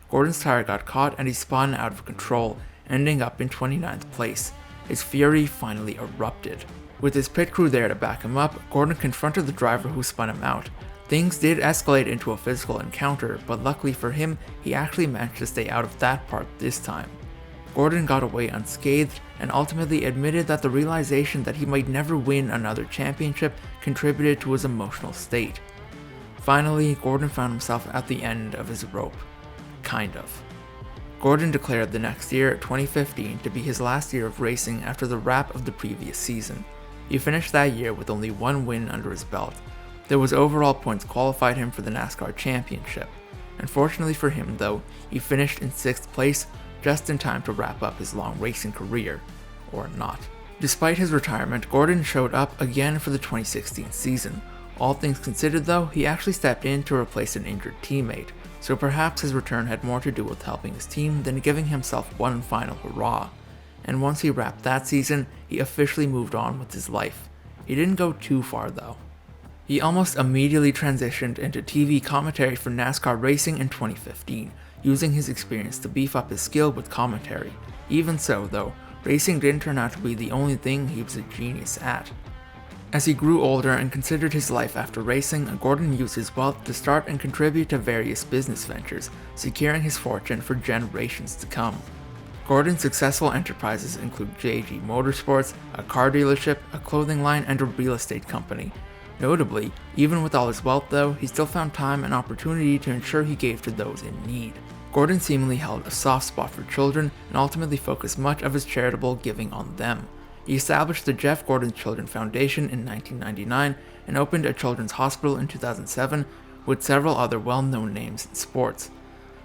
Gordon's tire got caught and he spun out of control, ending up in 29th place. His fury finally erupted. With his pit crew there to back him up, Gordon confronted the driver who spun him out. Things did escalate into a physical encounter, but luckily for him, he actually managed to stay out of that part this time. Gordon got away unscathed and ultimately admitted that the realization that he might never win another championship contributed to his emotional state. Finally, Gordon found himself at the end of his rope. Kind of. Gordon declared the next year, 2015, to be his last year of racing after the wrap of the previous season. He finished that year with only one win under his belt. Those overall points qualified him for the NASCAR Championship. Unfortunately for him though, he finished in 6th place, just in time to wrap up his long racing career. Or not. Despite his retirement, Gordon showed up again for the 2016 season. All things considered though, he actually stepped in to replace an injured teammate, so perhaps his return had more to do with helping his team than giving himself one final hurrah. And once he wrapped that season, he officially moved on with his life. He didn't go too far though. He almost immediately transitioned into TV commentary for NASCAR racing in 2015, using his experience to beef up his skill with commentary. Even so though, racing didn't turn out to be the only thing he was a genius at. As he grew older and considered his life after racing, Gordon used his wealth to start and contribute to various business ventures, securing his fortune for generations to come. Gordon's successful enterprises include JG Motorsports, a car dealership, a clothing line, and a real estate company. Notably, even with all his wealth though, he still found time and opportunity to ensure he gave to those in need. Gordon seemingly held a soft spot for children and ultimately focused much of his charitable giving on them. He established the Jeff Gordon Children's Foundation in 1999 and opened a children's hospital in 2007 with several other well-known names in sports.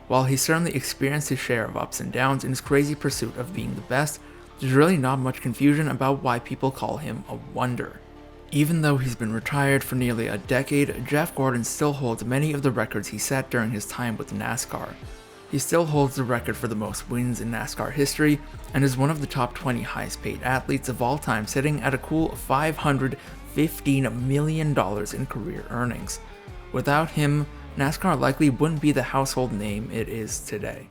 While he certainly experienced his share of ups and downs in his crazy pursuit of being the best, there's really not much confusion about why people call him a wonder. Even though he's been retired for nearly a decade, Jeff Gordon still holds many of the records he set during his time with NASCAR. He still holds the record for the most wins in NASCAR history and is one of the top 20 highest paid athletes of all time, sitting at a cool $515 million in career earnings. Without him, NASCAR likely wouldn't be the household name it is today.